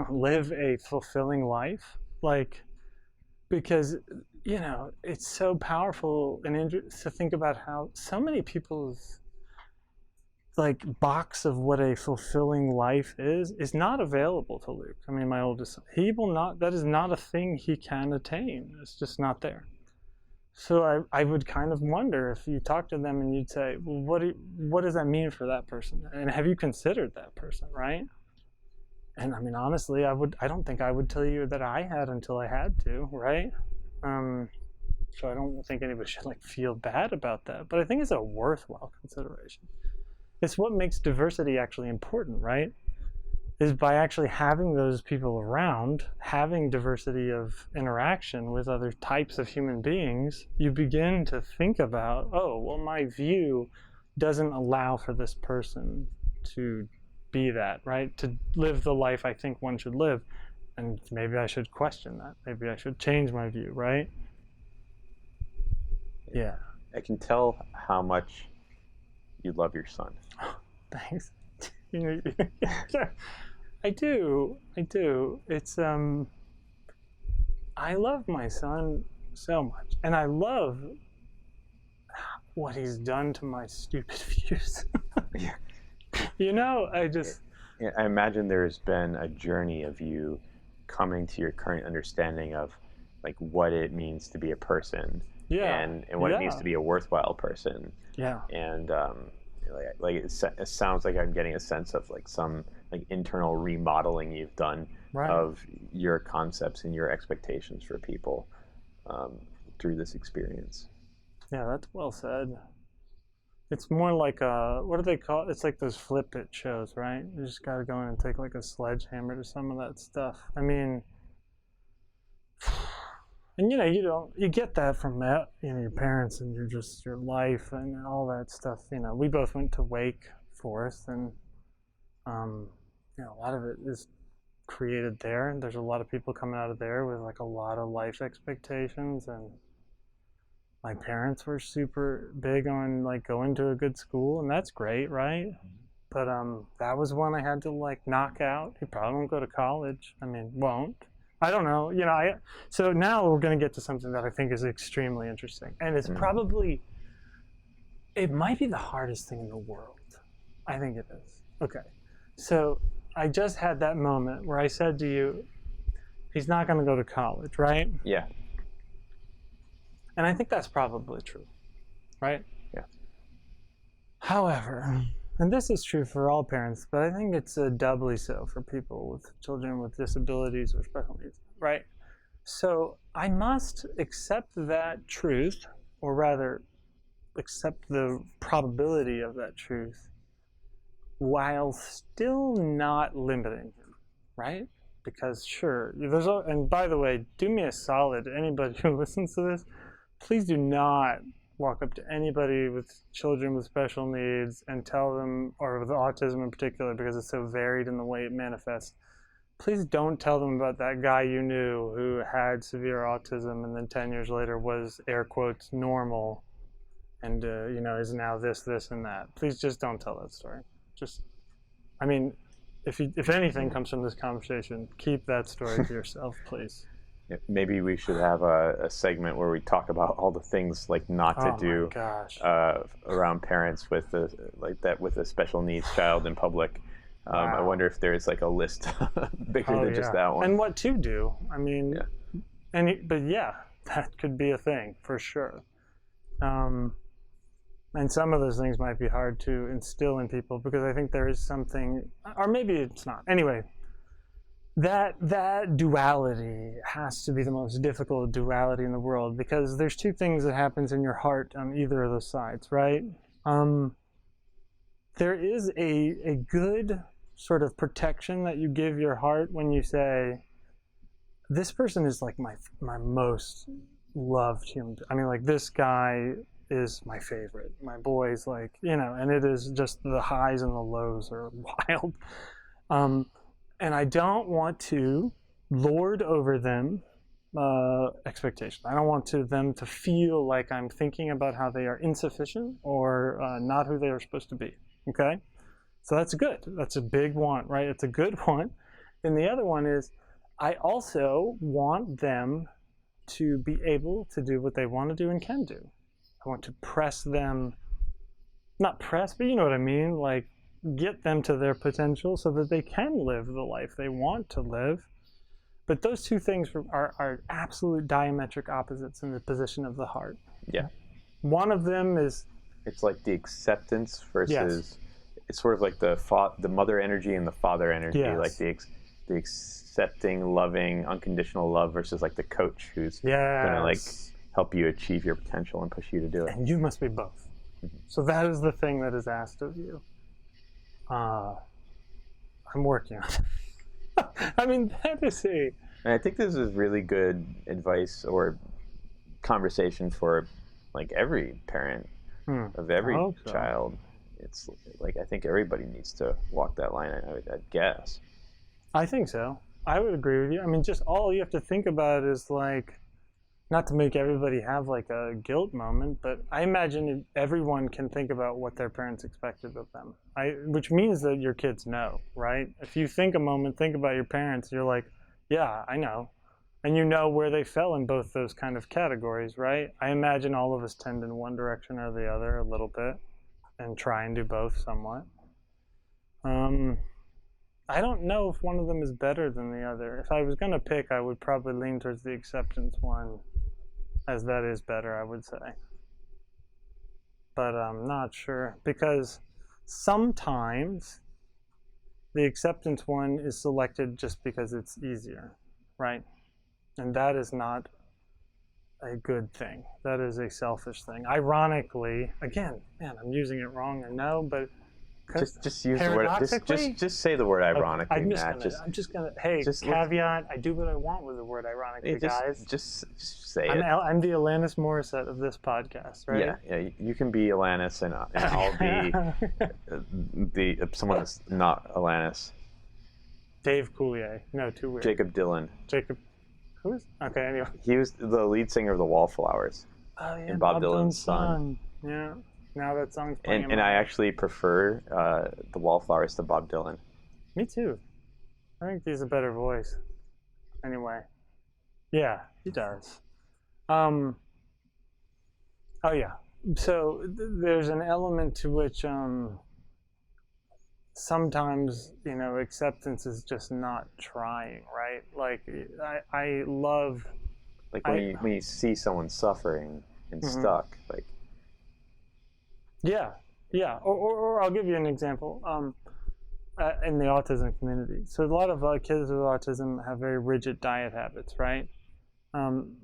live a fulfilling life. Like, because, it's so powerful and to think about how so many people's like box of what a fulfilling life is not available to Luke. I mean, my oldest son, that is not a thing he can attain. It's just not there. So I would kind of wonder if you talk to them and you'd say, well, what does that mean for that person? And have you considered that person, right? And I mean, honestly, I don't think I would tell you that I had until I had to, right? So I don't think anybody should like feel bad about that. But I think it's a worthwhile consideration. It's what makes diversity actually important, right? Is by actually having those people around, having diversity of interaction with other types of human beings, you begin to think about, oh, well, my view doesn't allow for this person to be that, right? To live the life I think one should live. And maybe I should question that. Maybe I should change my view, right? Yeah. I can tell how much you love your son. Thanks. I do. It's I love my son so much, and I love what he's done to my stupid views. Yeah. I imagine there's been a journey of you coming to your current understanding of like what it means to be a person, yeah, and what it means to be a worthwhile person. Yeah. And it sounds like I'm getting a sense of like some like internal remodeling you've done Right. of your concepts and your expectations for people through this experience. Yeah, that's well said. It's more like what do they call it? It's like those flip it shows, right? You just got to go in and take like a sledgehammer to some of that stuff. I mean, and you get that from that, your parents and your life and all that stuff. We both went to Wake Forest, and a lot of it is created there. And there's a lot of people coming out of there with like a lot of life expectations, and my parents were super big on like going to a good school, and that's great, right? But that was one I had to like knock out. He probably won't go to college. I mean, won't. I don't know. So now we're going to get to something that I think is extremely interesting, and it's probably, it might be the hardest thing in the world. I think it is. Okay. So I just had that moment where I said to you, he's not going to go to college, right? Yeah. And I think that's probably true, right? Yeah. However, and this is true for all parents, but I think it's doubly so for people with children with disabilities or special needs, right? So I must accept that truth, or rather, accept the probability of that truth, while still not limiting him, right? Because sure, and by the way, do me a solid, anybody who listens to this, please do not walk up to anybody with children with special needs and tell them, or with autism in particular, because it's so varied in the way it manifests. Please don't tell them about that guy you knew who had severe autism and then 10 years later was, air quotes, normal, and is now this, and that. Please just don't tell that story. If anything comes from this conversation, keep that story to yourself, please. Maybe we should have a segment where we talk about all the things like not to do around parents with with a special needs child in public. Wow. I wonder if there's like a list bigger than just that one. And what to do. I mean, that could be a thing for sure. And some of those things might be hard to instill in people because I think there is something, or maybe it's not. Anyway. That duality has to be the most difficult duality in the world, because there's two things that happens in your heart on either of those sides, right? There is a good sort of protection that you give your heart when you say, this person is like my most loved human. I mean, like, this guy is my favorite. My boy's like, and it is just the highs and the lows are wild. And I don't want to lord over them expectation. I don't want them to feel like I'm thinking about how they are insufficient or not who they are supposed to be. Okay? So that's good. That's a big want, right? It's a good one. And the other one is I also want them to be able to do what they want to do and can do. I want to press them, not press, but you know what I mean? Like, get them to their potential so that they can live the life they want to live. But those two things are absolute diametric opposites in the position of the heart. Yeah. One of them is... It's like the acceptance versus... It's sort of like the mother energy and the father energy. Yes. Like the accepting, loving, unconditional love versus like the coach who's going to like help you achieve your potential and push you to do it. And you must be both. Mm-hmm. So that is the thing that is asked of you. I'm working on it. I mean, that is and I think this is really good advice or conversation for like every parent of every child. It's like, I think everybody needs to walk that line, I'd guess. I think so. I would agree with you. I mean, just all you have to think about is like, not to make everybody have like a guilt moment, but I imagine everyone can think about what their parents expected of them. Which means that your kids know, right? If you think a moment, think about your parents, you're like, yeah, I know. And you know where they fell in both those kind of categories, right? I imagine all of us tend in one direction or the other a little bit and try and do both somewhat. I don't know if one of them is better than the other. If I was going to pick, I would probably lean towards the acceptance one, as that is better, I would say. But I'm not sure, because sometimes the acceptance one is selected just because it's easier, right? And that is not a good thing. That is a selfish thing. Ironically, again, man, I'm using it wrong, I know, but just use the word. Just say the word ironically, Matt. I'm just gonna. Hey, caveat. I do what I want with the word ironically, guys. Just say it. I'm the Alanis Morissette of this podcast, right? Yeah. You can be Alanis, and I'll be someone that's not Alanis. Dave Coulier. No, too weird. Jacob Dylan. Who is? Okay, anyway. He was the lead singer of the Wallflowers. Oh yeah, in Bob Dylan's Son. Yeah. Now that song's playing. And I actually prefer the Wallflowers to Bob Dylan. Me too. I think he's a better voice. Anyway. Yeah, he does. Oh yeah. So there's an element to which sometimes, acceptance is just not trying, right? Like I love, like when you see someone suffering and stuck, like. Yeah. Or I'll give you an example. In the autism community, so a lot of kids with autism have very rigid diet habits, right?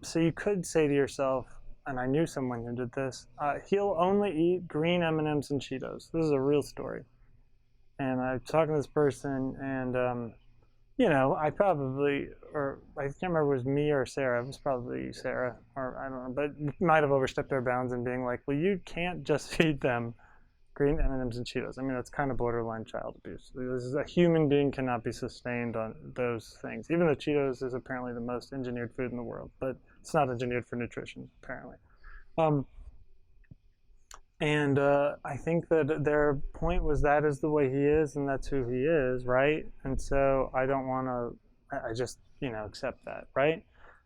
So you could say to yourself, and I knew someone who did this, he'll only eat green M&Ms and Cheetos. This is a real story. And I was talking to this person, and I probably, or I can't remember if it was me or Sarah. It was probably Sarah, or I don't know, but might have overstepped our bounds in being like, well, you can't just feed them green M&Ms and Cheetos. I mean, that's kind of borderline child abuse. A human being cannot be sustained on those things. Even though Cheetos is apparently the most engineered food in the world, but it's not engineered for nutrition, apparently. And I think that their point was that is the way he is, and that's who he is, right? And so I don't want to, I just, accept that, right?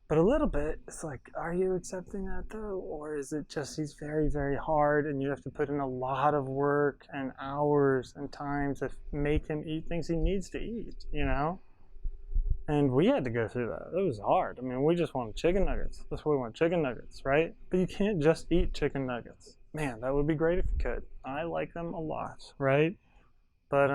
But a little bit, it's like, are you accepting that though? Or is it just he's very, very hard and you have to put in a lot of work and hours and time to make him eat things he needs to eat, And we had to go through that. It was hard. I mean, we just wanted chicken nuggets. That's what we want, chicken nuggets, right? But you can't just eat chicken nuggets. Man, that would be great if you could. I like them a lot, right? But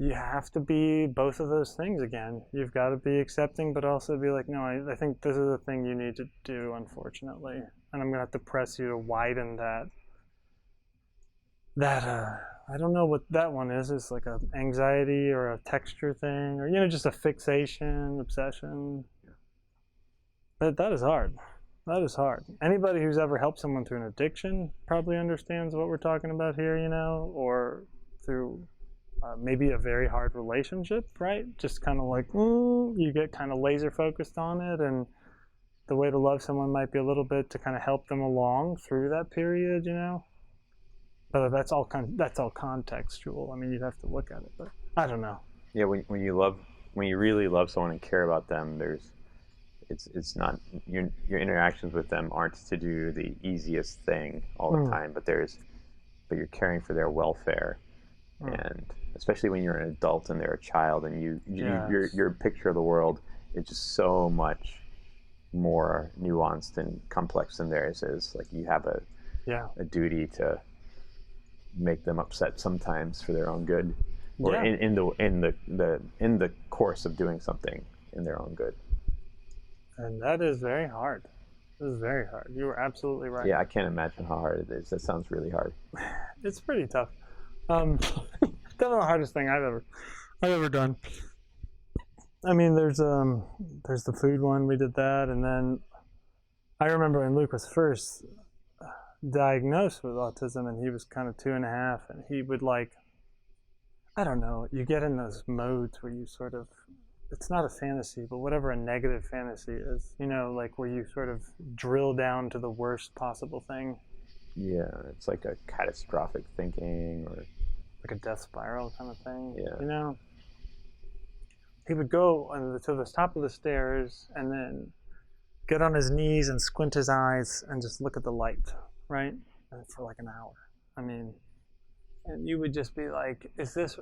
you have to be both of those things again. You've got to be accepting, but also be like, no, I think this is the thing you need to do, unfortunately. And I'm going to have to press you to widen that. I don't know what that one is. It's like an anxiety or a texture thing, or, just a fixation, obsession. But that is hard. That is hard. Anybody who's ever helped someone through an addiction probably understands what we're talking about here, or through maybe a very hard relationship, right? Just kind of like, you get kind of laser focused on it, and the way to love someone might be a little bit to kind of help them along through that period, But that's all contextual. I mean, you'd have to look at it, but I don't know. Yeah, when you really love someone and care about them, it's not your interactions with them aren't to do the easiest thing all the time, but you're caring for their welfare, and especially when you're an adult and they're a child, and your picture of the world is just so much more nuanced and complex than theirs is. Like you have a duty to make them upset sometimes for their own good, or in the course of doing something in their own good. And that is very hard. This is very hard. You were absolutely right. Yeah, I can't imagine how hard it is. That sounds really hard. It's pretty tough. Definitely the hardest thing I've ever done. I mean, there's the food one. We did that, and then I remember when Luke was first diagnosed with autism, and he was kind of 2.5, and he would I don't know. You get in those modes where you sort of. It's not a fantasy, but whatever a negative fantasy is, like where you sort of drill down to the worst possible thing. Yeah, it's like a catastrophic thinking, or like a death spiral kind of thing. Yeah. He would go to the top of the stairs and then get on his knees and squint his eyes and just look at the light, right? And for like an hour. I mean, and you would just be like, is this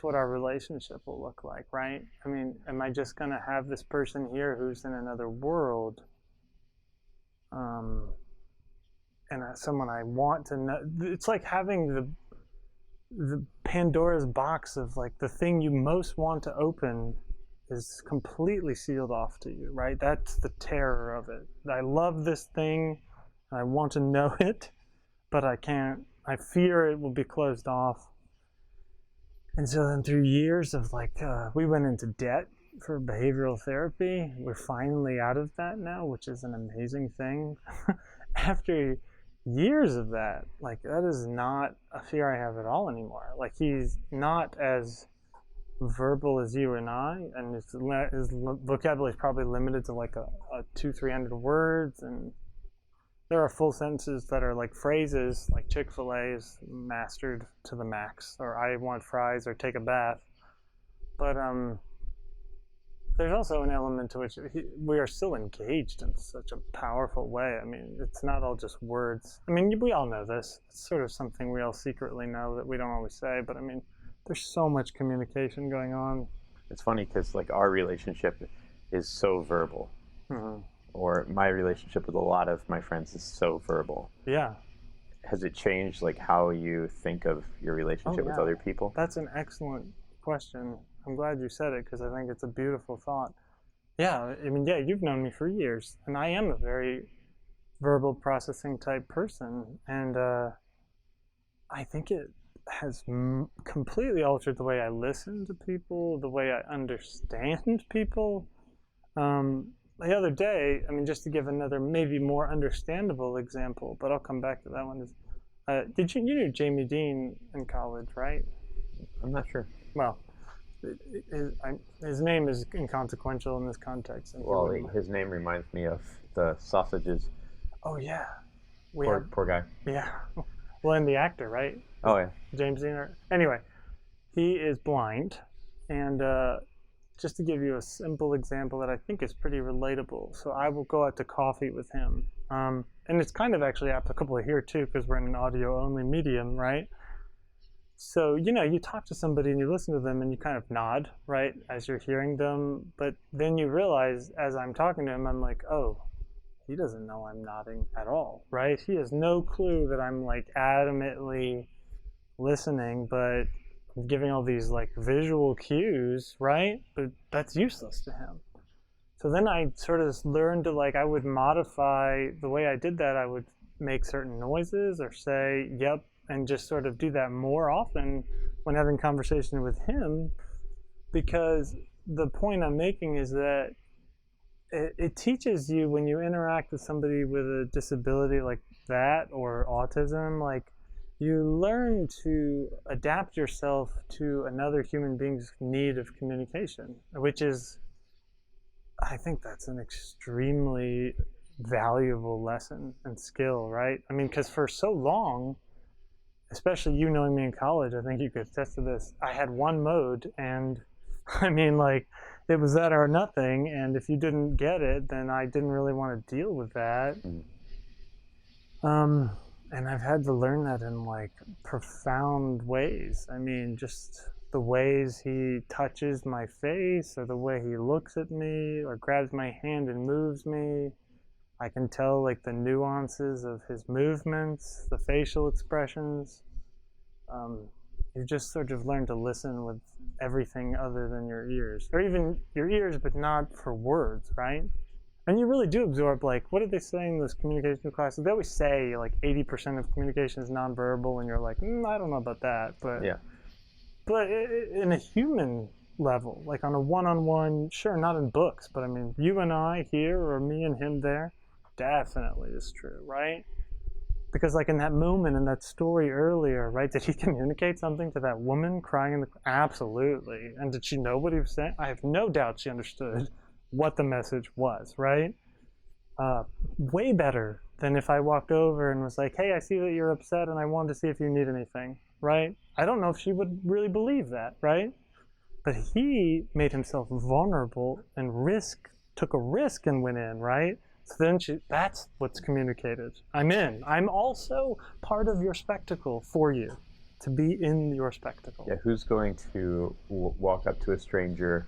what our relationship will look like, right? I mean, am I just going to have this person here who's in another world, and someone I want to know? It's like having the Pandora's box of like the thing you most want to open is completely sealed off to you, right? That's the terror of it. I love this thing, and I want to know it, but I can't. I fear it will be closed off. And so then through years of like, we went into debt for behavioral therapy. We're finally out of that now, which is an amazing thing. After years of that, like that is not a fear I have at all anymore. Like he's not as verbal as you and I, and his vocabulary is probably limited to like a 200-300 words, and there are full sentences that are like phrases, like Chick-fil-A is mastered to the max, or I want fries, or take a bath. But there's also an element to which we are still engaged in such a powerful way. I mean, it's not all just words. I mean, we all know this. It's sort of something we all secretly know that we don't always say, but I mean, there's so much communication going on. It's funny because like our relationship is so verbal. Mm-hmm. Or my relationship with a lot of my friends is so verbal. Yeah. Has it changed like how you think of your relationship with other people? That's an excellent question. I'm glad you said it because I think it's a beautiful thought. Yeah, I mean, yeah, you've known me for years, and I am a very verbal processing type person, and I think it has completely altered the way I listen to people, the way I understand people. The other day, I mean, just to give another maybe more understandable example, but I'll come back to that one. Is you knew Jamie Dean in college, right? I'm not sure. Well, his name is inconsequential in this context. Well, his name reminds me of the sausages. Oh yeah, poor guy. Yeah, well, and the actor, right? Oh yeah, James Dean. Anyway, he is blind, and just to give you a simple example that I think is pretty relatable. So I will go out to coffee with him. And it's kind of actually applicable here too, because we're in an audio only medium, right? So, you talk to somebody and you listen to them and you kind of nod, right, as you're hearing them. But then you realize as I'm talking to him, I'm like, oh, he doesn't know I'm nodding at all, right? He has no clue that I'm like adamantly listening, but giving all these like visual cues, right? But that's useless to him. So then I sort of learned to I would modify the way I did that. I would make certain noises or say, yep, and just sort of do that more often when having conversation with him, because the point I'm making is that it teaches you when you interact with somebody with a disability like that or autism, you learn to adapt yourself to another human being's need of communication, which is, I think that's an extremely valuable lesson and skill, right? I mean, because for so long, especially you knowing me in college, I think you could attest to this, I had one mode, and I mean, it was that or nothing, and if you didn't get it, then I didn't really want to deal with that. And I've had to learn that in profound ways. I mean, just the ways he touches my face, or the way he looks at me, or grabs my hand and moves me. I can tell the nuances of his movements, the facial expressions. You just sort of learn to listen with everything other than your ears, or even your ears, but not for words, right? And you really do absorb, what did they say in those communication classes? They always say 80% of communication is nonverbal, and you're like, I don't know about that, but yeah. But in a human level, on a one-on-one, sure, not in books, but I mean, you and I here, or me and him there, definitely is true, right? Because in that moment in that story earlier, right, did he communicate something to that woman crying in the... Absolutely. And did she know what he was saying? I have no doubt she understood what the message was, right? Way better than if I walked over and was like, hey, I see that you're upset and I wanted to see if you need anything, right? I don't know if she would really believe that, right? But he made himself vulnerable and took a risk and went in, right? So then that's what's communicated. I'm in. I'm also part of your spectacle for you, to be in your spectacle. Yeah, who's going to walk up to a stranger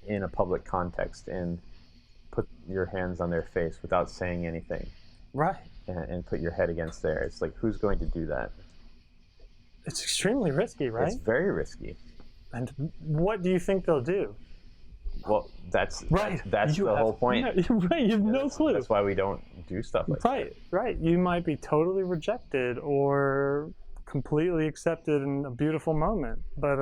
in a public context and put your hands on their face without saying anything? Right. And put your head against theirs. Who's going to do that? It's extremely risky, right? It's very risky. And what do you think they'll do? Well, that's Right. That's the whole point. You're right. You have no clue. That's why we don't do stuff like that. Right. You might be totally rejected or completely accepted in a beautiful moment. But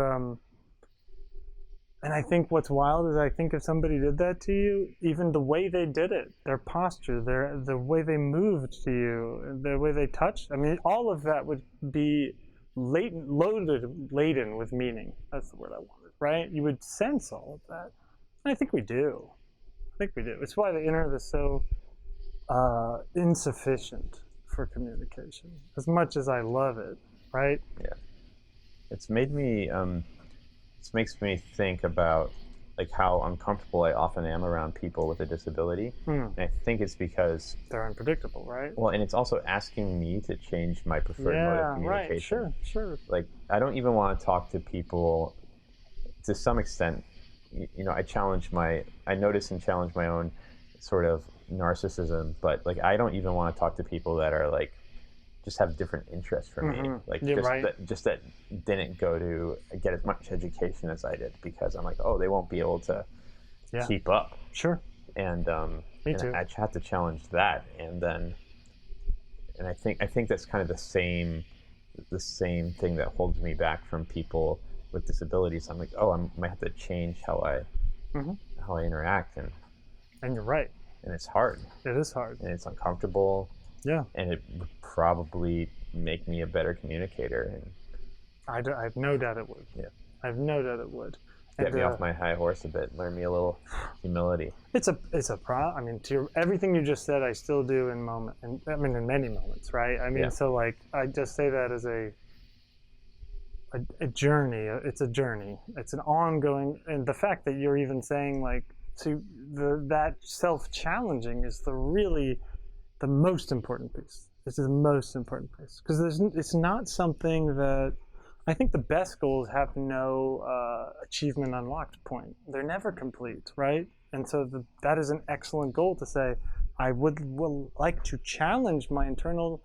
and I think what's wild is I think if somebody did that to you, even the way they did it, their posture, the way they moved to you, the way they touched, I mean, all of that would be laden with meaning. That's the word I wanted, right? You would sense all of that. And I think we do. It's why the internet is so insufficient for communication, as much as I love it, right? Yeah. It's made me, this makes me think about like how uncomfortable I often am around people with a disability. And I think it's because they're unpredictable, right? Well, and it's also asking me to change my preferred mode of communication. Right, sure. Like, I don't even want to talk to people, to some extent, you know, I notice and challenge my own sort of narcissism, but like, I don't even want to talk to people that are like, just have different interests from me. Like, that didn't go to get as much education as I did, because I'm like, oh, they won't be able to keep up. Sure. And me too. I have to challenge that, and I think that's kind of the same thing that holds me back from people with disabilities. I'm like, oh, I might have to change how I interact, and you're right. And it's hard. It is hard. And it's uncomfortable. Yeah. And it would probably make me a better communicator. And I have no doubt it would. Yeah. I have no doubt it would. Get me off my high horse a bit. Learn me a little humility. It's a problem. I mean, everything you just said, I still do in many moments, right? I mean, so like, I just say that as a journey. It's a journey. It's an ongoing, and the fact that you're even saying like, that self-challenging is the most important piece. This is the most important piece, because it's not something that I think the best goals have no achievement unlocked point. They're never complete, right? And so that is an excellent goal to say, I would like to challenge my internal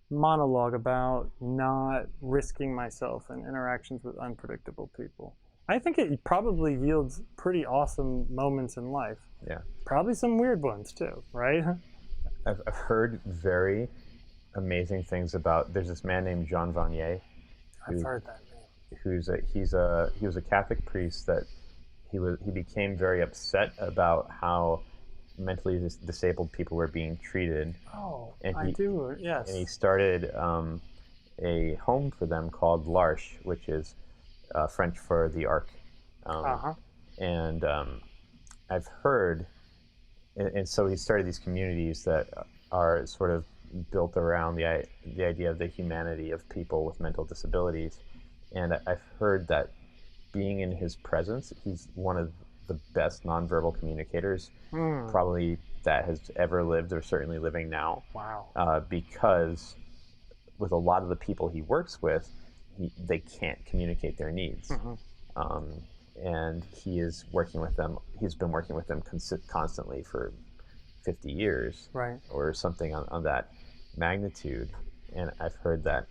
monologue about not risking myself in interactions with unpredictable people. I think it probably yields pretty awesome moments in life. Yeah. Probably some weird ones too, right? I've heard very amazing things about. There's this man named Jean Varnier. I've heard that name. He was a Catholic priest that he became very upset about how mentally disabled people were being treated. Oh, I do. Yes. And he started a home for them called L'Arche, which is French for the Ark. And I've heard, and so he started these communities that are sort of built around the idea of the humanity of people with mental disabilities. And I've heard that being in his presence, he's one of the best nonverbal communicators probably that has ever lived, or certainly living now. Wow. Because with a lot of the people he works with, they can't communicate their needs. And he is working with them. He's been working with them constantly for 50 years, right, or something on that magnitude. And I've heard that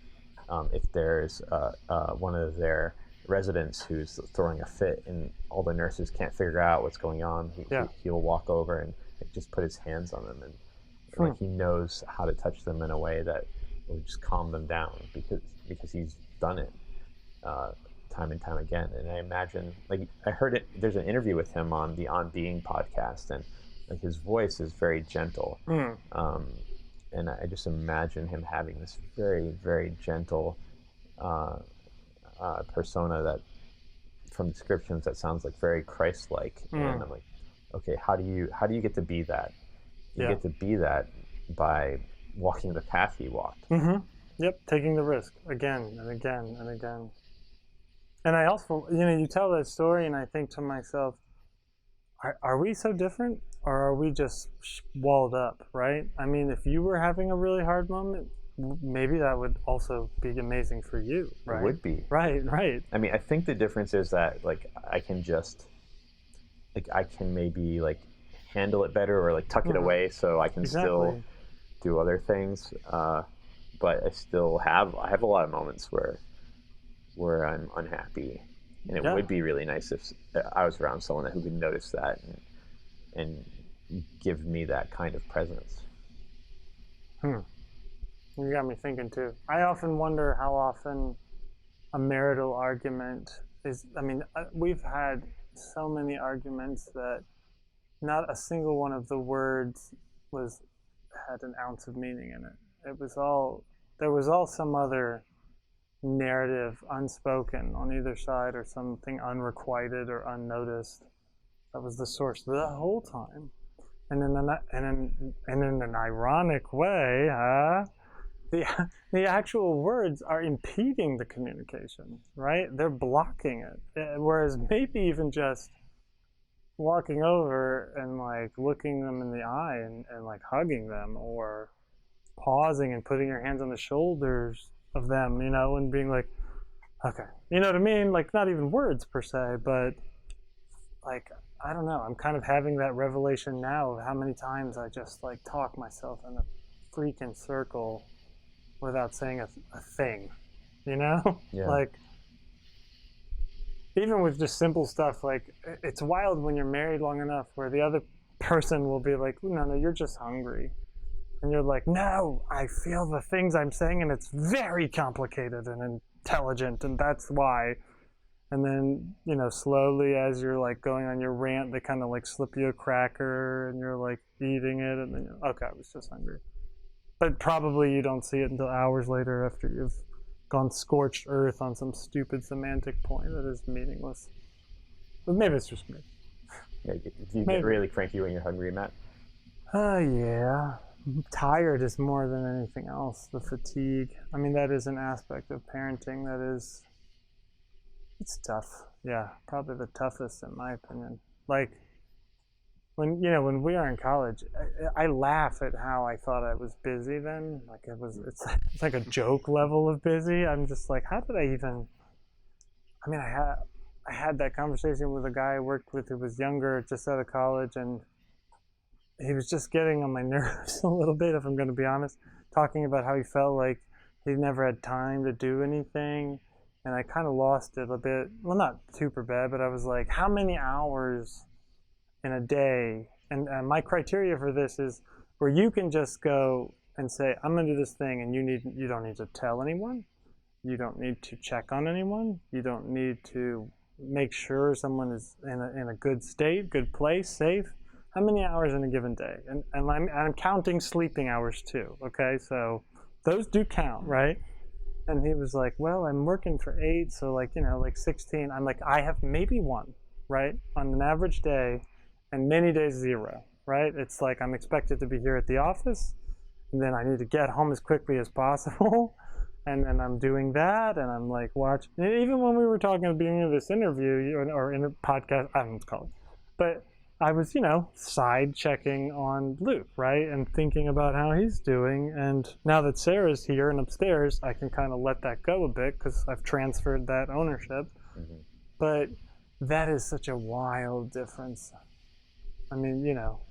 if there's one of their residents who's throwing a fit and all the nurses can't figure out what's going on, he'll walk over and just put his hands on them, and like he knows how to touch them in a way that will just calm them down, because he's done it time and time again. And I imagine, like, I heard it. There's an interview with him on the On Being podcast, and like his voice is very gentle. And I just imagine him having this very, very gentle persona that, from descriptions, that sounds like very Christ-like. And I'm like, okay, how do you get to be that? You get to be that by walking the path he walked. Yep, taking the risk again and again and again. And I also, you tell that story, and I think to myself, are we so different, or are we just walled up, right? I mean, if you were having a really hard moment, maybe that would also be amazing for you, right? It would be. Right. I mean, I think the difference is that, like, I can maybe, like, handle it better, or, like, tuck it away so I can still do other things. But I have a lot of moments where where I'm unhappy, and it Yeah. would be really nice if I was around someone who could notice that and give me that kind of presence. You got me thinking too. I often wonder how often a marital argument is. I mean, we've had so many arguments that not a single one of the words had an ounce of meaning in it. There was all some other narrative unspoken on either side, or something unrequited or unnoticed that was the source the whole time. And in an ironic way, the actual words are impeding the communication, right? They're blocking it. Whereas maybe even just walking over and like looking them in the eye and like hugging them, or pausing and putting your hands on the shoulders of them, and being like, okay, you know what I mean? Like, not even words per se, but like, I don't know. I'm kind of having that revelation now of how many times I just like talk myself in a freaking circle without saying a thing, Yeah. Like, even with just simple stuff, like, it's wild when you're married long enough where the other person will be like, no, you're just hungry. And you're like, no, I feel the things I'm saying, and it's very complicated and intelligent, and that's why. And then, slowly as you're like going on your rant, they kind of like slip you a cracker, and you're like eating it, and then you're, okay, I was just hungry. But probably you don't see it until hours later, after you've gone scorched earth on some stupid semantic point that is meaningless. But maybe it's just me. Do you get really cranky when you're hungry, Matt? Yeah. Tired is more than anything else. The fatigue. I mean, that is an aspect of parenting it's tough. Yeah, probably the toughest in my opinion. Like, when we were in college, I laugh at how I thought I was busy then. Like, it's like a joke level of busy. I'm just like, how did I even? I mean, I had that conversation with a guy I worked with who was younger, just out of college, and he was just getting on my nerves a little bit, if I'm going to be honest, talking about how he felt like he never had time to do anything. And I kind of lost it a bit. Well, not super bad, but I was like, how many hours in a day? And my criteria for this is where you can just go and say, I'm going to do this thing, and you don't need to tell anyone. You don't need to check on anyone. You don't need to make sure someone is in a good state, good place, safe. How many hours in a given day? And I'm counting sleeping hours too, okay? So those do count, right? And he was like, well, I'm working for 8, so like 16. I'm like, I have maybe 1, right? On an average day, and many days 0, right? It's like I'm expected to be here at the office, and then I need to get home as quickly as possible. And then I'm doing that, and I'm like watching. Even when we were talking at the beginning of this interview, or in a podcast, I don't know what to call it, but I was, side checking on Luke, right? And thinking about how he's doing. And now that Sarah's here and upstairs, I can kind of let that go a bit because I've transferred that ownership. Mm-hmm. But that is such a wild difference. I mean,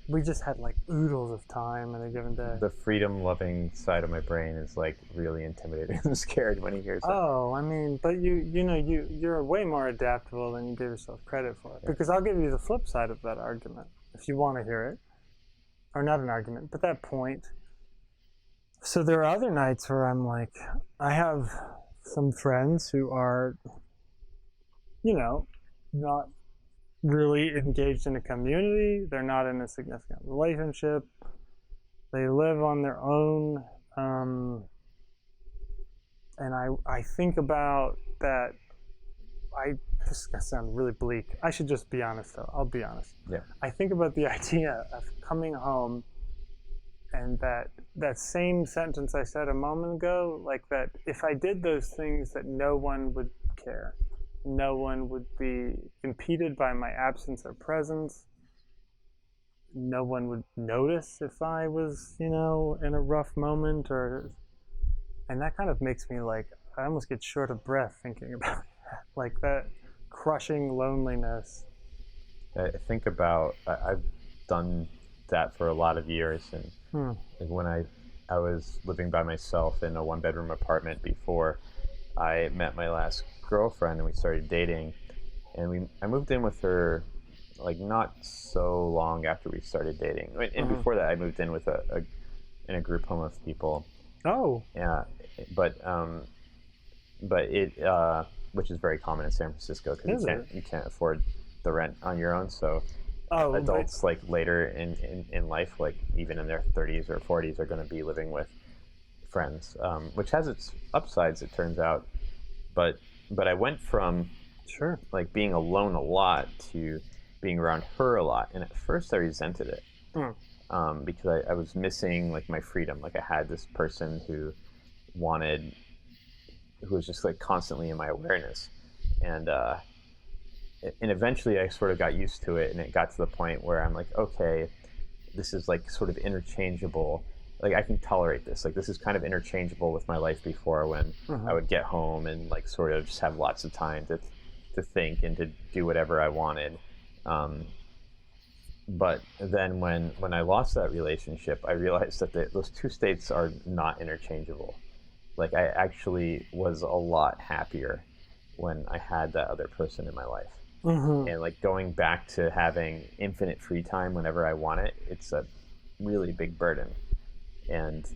we just had like oodles of time in a given day. The freedom-loving side of my brain is like really intimidated and scared when he hears that. Oh, I mean, but you're way more adaptable than you give yourself credit for. Yeah. Because I'll give you the flip side of that argument if you want to hear it, or not an argument, but that point. So there are other nights where I'm like, I have some friends who are, not really engaged in a community. They're not in a significant relationship. They live on their own. And I think about that. This is going to sound really bleak. I should just be honest, though. I'll be honest. Yeah. I think about the idea of coming home, and that same sentence I said a moment ago, like that if I did those things, that no one would care. No one would be impeded by my absence or presence. No one would notice if I was, in a rough moment, and that kind of makes me like, I almost get short of breath thinking about that, like that crushing loneliness. I think about, I've done that for a lot of years, and when I was living by myself in a 1-bedroom apartment before, I met my last girlfriend and we started dating, and I moved in with her like not so long after we started dating. And before that, I moved in with in a group home of people. Oh. Yeah, but it which is very common in San Francisco because you can't afford the rent on your own. So adults like later in life, like even in their 30s or 40s, are going to be living with friends, which has its upsides, it turns out. But I went from like being alone a lot to being around her a lot, and at first I resented it because I was missing like my freedom. Like I had this person who was just like constantly in my awareness, and eventually I sort of got used to it, and it got to the point where I'm like, okay, this is like sort of interchangeable. Like I can tolerate this. Like this is kind of interchangeable with my life before, when I would get home and like sort of just have lots of time to think and to do whatever I wanted. But then when I lost that relationship, I realized that those two states are not interchangeable. Like I actually was a lot happier when I had that other person in my life. And like going back to having infinite free time whenever I want it, it's a really big burden. And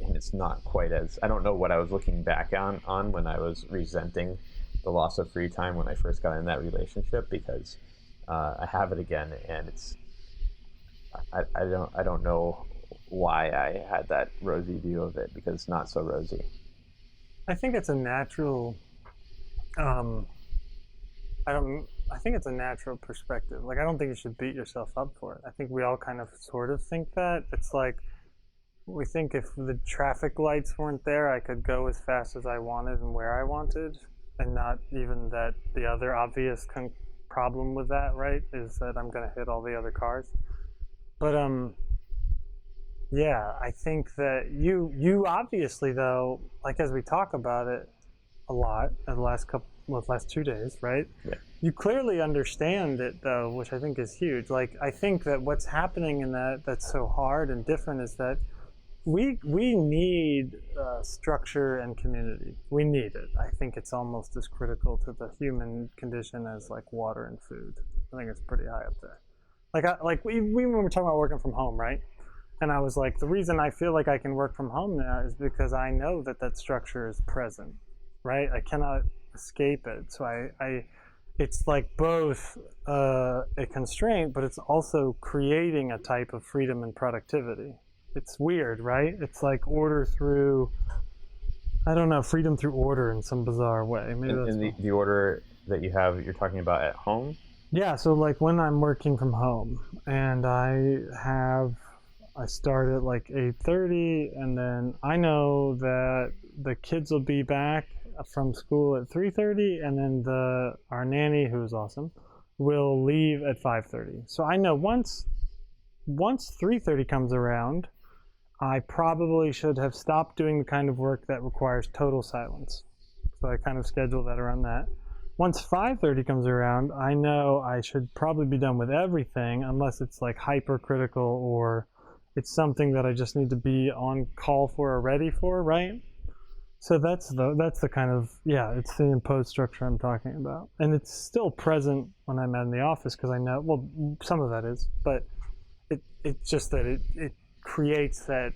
it's not quite as, I don't know what I was looking back on when I was resenting the loss of free time when I first got in that relationship, because I have it again, and it's I don't know why I had that rosy view of it, because it's not so rosy. I think it's a natural I think it's a natural perspective. Like, I don't think you should beat yourself up for it. I think we all kind of sort of think that. It's like, we think if the traffic lights weren't there, I could go as fast as I wanted and where I wanted, and not even that the other obvious problem with that, right, is that I'm going to hit all the other cars. But, yeah, I think that you obviously, though, like as we talk about it a lot in the last 2 days, right? Yeah. You clearly understand it, though, which I think is huge. Like, I think that what's happening in that's so hard and different is that we need structure and community. We need it. I think it's almost as critical to the human condition as like water and food. I think it's pretty high up there. Like we were talking about working from home, right? And I was like, the reason I feel like I can work from home now is because I know that structure is present, right? I cannot escape it. So it's like both a constraint, but it's also creating a type of freedom and productivity. It's weird, right? It's like order through, I don't know, freedom through order in some bizarre way. Maybe in the order that you're talking about at home? Yeah, so like when I'm working from home and I start at like 8:30, and then I know that the kids will be back from school at 3:30, and then our nanny, who's awesome, will leave at 5:30. So I know once 3:30 comes around, I probably should have stopped doing the kind of work that requires total silence. So I kind of schedule that around that. Once 5:30 comes around, I know I should probably be done with everything, unless it's like hypercritical or it's something that I just need to be on call for or ready for, right? So that's the kind of, it's the imposed structure I'm talking about. And it's still present when I'm in the office, because I know, well, some of that is, but it's just that it creates that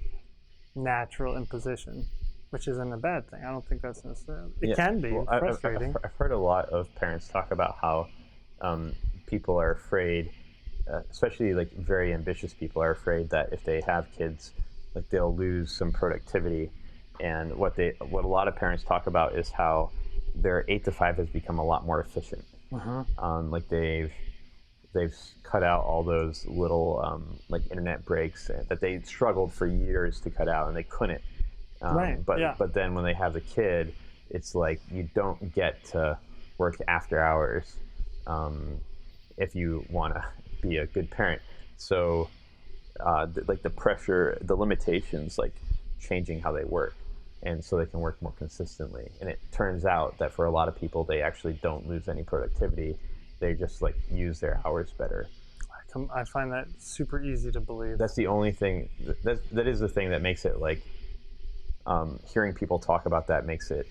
natural imposition, which isn't a bad thing. I don't think that's necessarily, it can be frustrating. I've heard a lot of parents talk about how people are afraid, especially like very ambitious people are afraid that if they have kids, like they'll lose some productivity. And what a lot of parents talk about is how their 8 to 5 has become a lot more efficient. Like they've cut out all those little like internet breaks that they struggled for years to cut out, and they couldn't. But then when they have the kid, it's like you don't get to work after hours if you want to be a good parent. So like the pressure, the limitations, like changing how they work, and so they can work more consistently. And it turns out that for a lot of people, they actually don't lose any productivity. They just like use their hours better. I find that super easy to believe. That's the only thing, that is the thing that makes it like hearing people talk about that makes it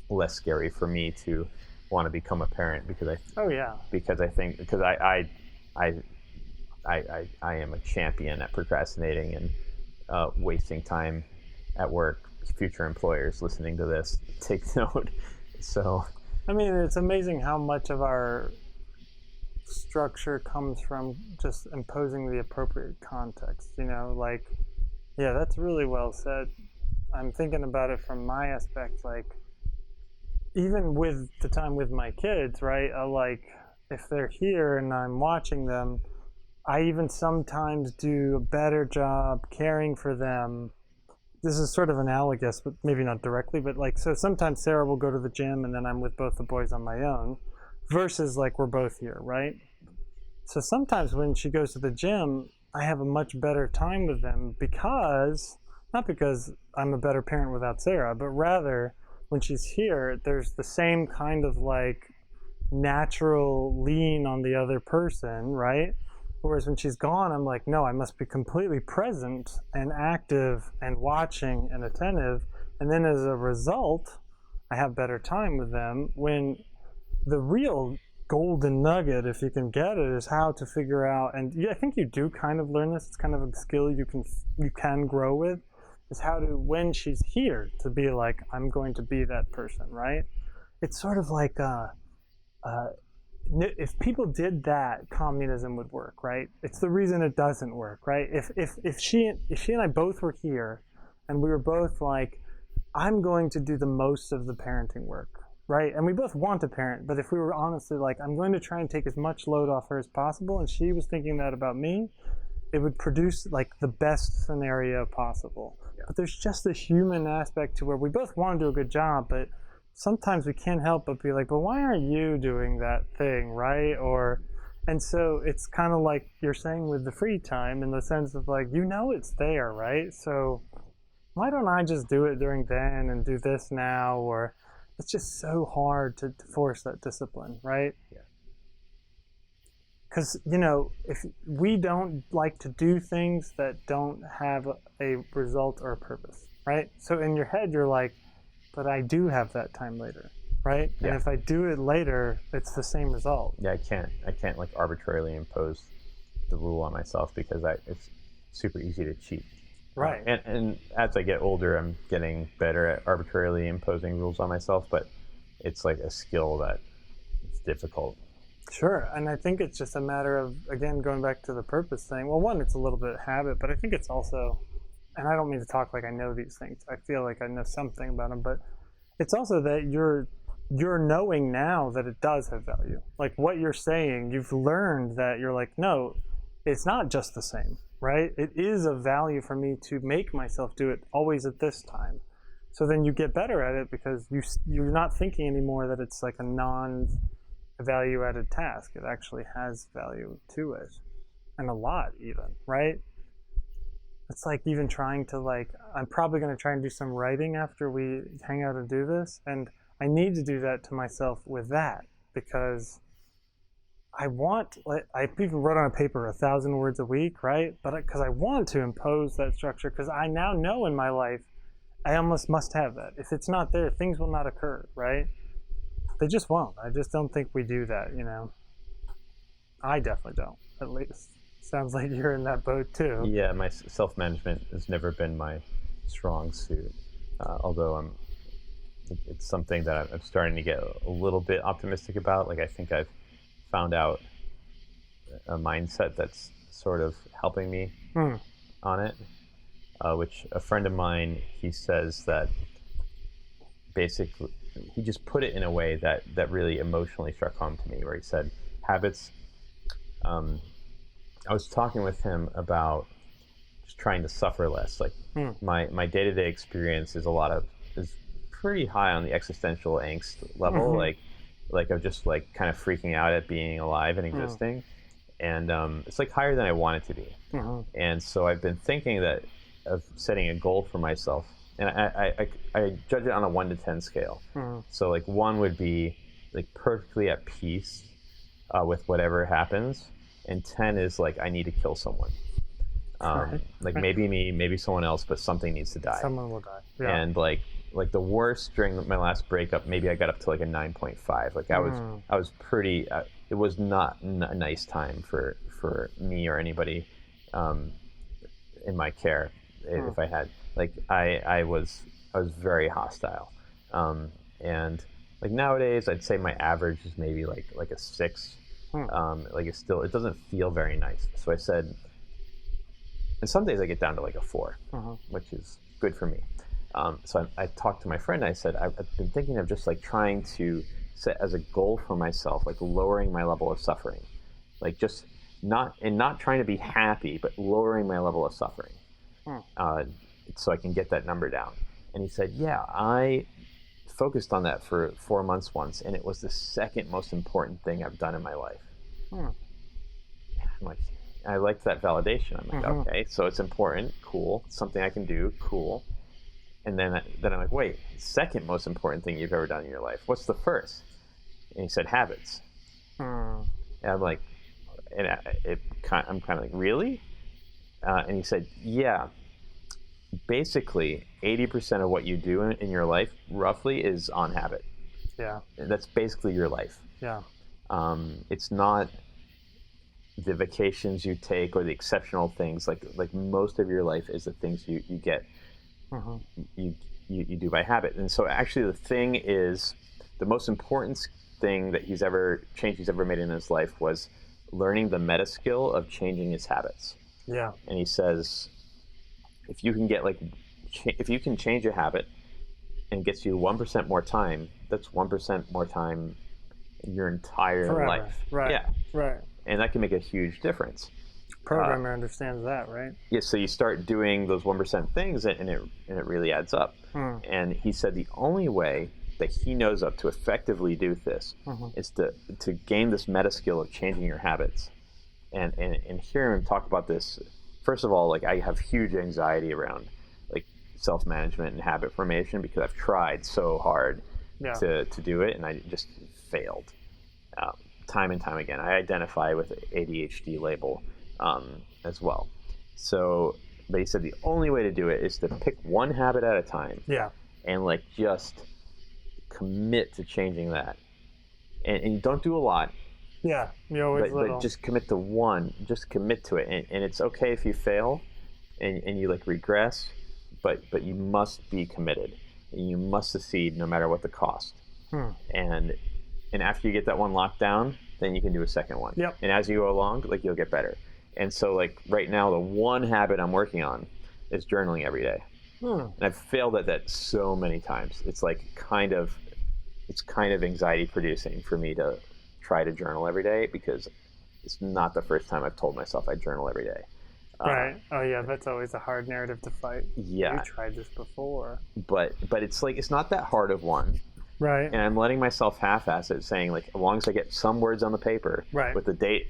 less scary for me to want to become a parent, because I am a champion at procrastinating and wasting time at work. Future employers listening to this, take note. So, I mean, it's amazing how much of our structure comes from just imposing the appropriate context, like, yeah, that's really well said. I'm thinking about it from my aspect, like, even with the time with my kids, right? Like, if they're here and I'm watching them, I even sometimes do a better job caring for them. This is sort of analogous, but maybe not directly, but like, so sometimes Sarah will go to the gym and then I'm with both the boys on my own, versus like we're both here, right? So sometimes when she goes to the gym, I have a much better time with them not because I'm a better parent without Sarah, but rather when she's here, there's the same kind of like natural lean on the other person, right? Whereas when she's gone, I'm like, no, I must be completely present and active and watching and attentive. And then as a result, I have better time with them. When the real golden nugget, if you can get it, is how to figure out, and I think you do kind of learn this, it's kind of a skill you can grow with, is how to, when she's here, to be like, I'm going to be that person, right? It's sort of like if people did that, communism would work, right? It's the reason it doesn't work, right? If she and I both were here, and we were both like, I'm going to do the most of the parenting work, right? And we both want to parent, but if we were honestly like, I'm going to try and take as much load off her as possible, and she was thinking that about me, it would produce like the best scenario possible. Yeah. But there's just a human aspect to where we both want to do a good job, but sometimes we can't help but be like, but why aren't you doing that thing, right? And so it's kind of like you're saying with the free time, in the sense of like, it's there, right? So why don't I just do it during then and do this now? Or it's just so hard to force that discipline, right? Yeah. Because, if we don't like to do things that don't have a result or a purpose, right? So in your head, you're like, but I do have that time later, right? Yeah. And if I do it later, it's the same result. Yeah, I can't like arbitrarily impose the rule on myself, because it's super easy to cheat. Right. And as I get older, I'm getting better at arbitrarily imposing rules on myself, but it's like a skill that it's difficult. Sure, and I think it's just a matter of, again, going back to the purpose thing. Well, one, it's a little bit of habit, but I think it's also, and I don't mean to talk like I know these things. I feel like I know something about them, but it's also that you're knowing now that it does have value. Like what you're saying, you've learned that you're like, no, it's not just the same, right? It is of value for me to make myself do it always at this time. So then you get better at it, because you're not thinking anymore that it's like a non-value-added task. It actually has value to it, and a lot even, right? It's like even trying to I'm probably going to try and do some writing after we hang out and do this. And I need to do that to myself with that, because I even wrote on a paper 1,000 words a week, right? But because I want to impose that structure, because I now know in my life, I almost must have that. If it's not there, things will not occur, right? They just won't. I just don't think we do that, I definitely don't, at least. Sounds like you're in that boat too. Yeah, my self-management has never been my strong suit, although it's something that I'm starting to get a little bit optimistic about. Like, I think I've found out a mindset that's sort of helping me on it, which a friend of mine, he says that basically, he just put it in a way that really emotionally struck home to me, where he said, habits, I was talking with him about just trying to suffer less. Like my day-to-day experience is pretty high on the existential angst level, like of just like kind of freaking out at being alive and existing. And it's like higher than I want it to be. And so I've been thinking of setting a goal for myself, and I judge it on a 1 to 10 scale. So like 1 would be like perfectly at peace with whatever happens, and 10 is like I need to kill someone. Like maybe me, maybe someone else, but something needs to die. Someone will die. Yeah. And like the worst during my last breakup, maybe I got up to like a 9.5. Like I was pretty. It was not a nice time for me or anybody in my care. If I had I was very hostile, and like nowadays I'd say my average is maybe like a 6. It doesn't feel very nice. So I said, and some days I get down to like a 4, which is good for me. So I talked to my friend. I said, I've been thinking of just like trying to set as a goal for myself, like lowering my level of suffering, like just not trying to be happy, but lowering my level of suffering, so I can get that number down. And he said, yeah, I focused on that for 4 months once, and it was the second most important thing I've done in my life. I'm like, I liked that validation. I'm like, okay, so it's important, cool, it's something I can do, cool. And then I'm like, wait, second most important thing you've ever done in your life. What's the first? And he said, habits. And I'm like, I'm kind of like, really? And he said, yeah, basically 80% of what you do in your life roughly is on habit. Yeah. That's basically your life. Yeah. It's not the vacations you take or the exceptional things. Like most of your life is the things you get. You do by habit. And so actually the thing is, the most important thing that change he's ever made in his life was learning the meta skill of changing his habits. Yeah. And he says, if you can change a habit and gets you 1% more time, that's 1% more time in your entire life. Right. Yeah. Right. And that can make a huge difference. Programmer understands that, right? Yeah, so you start doing those 1% things, and it really adds up. And he said the only way that he knows of to effectively do this is to gain this meta skill of changing your habits. And hearing him talk about this, first of all, like I have huge anxiety around like self-management and habit formation because I've tried so hard to do it, and I just failed time and time again. I identify with the ADHD label as well. So, but he said the only way to do it is to pick one habit at a time. Yeah. And like just commit to changing that. And you don't do a lot. Yeah. You always but just commit to one. Just commit to it. And it's okay if you fail and you like regress, but you must be committed. And you must succeed no matter what the cost. And after you get that one locked down, then you can do a second one. Yep. And as you go along, like you'll get better. And so like right now, the one habit I'm working on is journaling every day. And I've failed at that so many times. It's like kind of anxiety producing for me to try to journal every day because it's not the first time I've told myself I journal every day. Right. Oh yeah, that's always a hard narrative to fight. Yeah. You tried this before. But it's like it's not that hard of one. Right. And I'm letting myself half-ass it, saying like, as long as I get some words on the paper with the date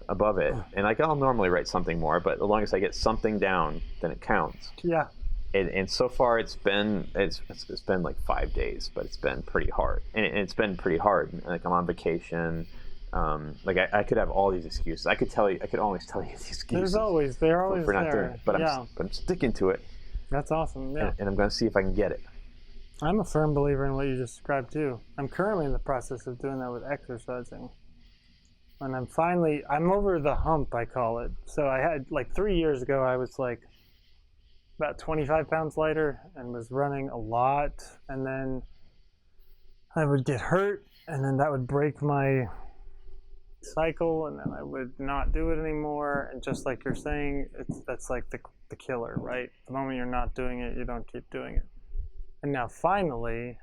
above it, and like I'll normally write something more, but as long as I get something down, then it counts. Yeah. And so far it's been like 5 days, but it's been pretty hard, and it's been pretty hard. Like I'm on vacation. Like I could have all these excuses. I could always tell you these excuses. They're always for not there. doing it, but I'm sticking to it. That's awesome. Yeah. And I'm going to see if I can get it. I'm a firm believer in what you just described too. I'm currently in the process of doing that with exercising. And I'm over the hump, I call it. So I had, like 3 years ago, I was like about 25 pounds lighter and was running a lot. And then I would get hurt, and then that would break my cycle, and then I would not do it anymore. And just like you're saying, that's like the killer, right? The moment you're not doing it, you don't keep doing it. And now finally,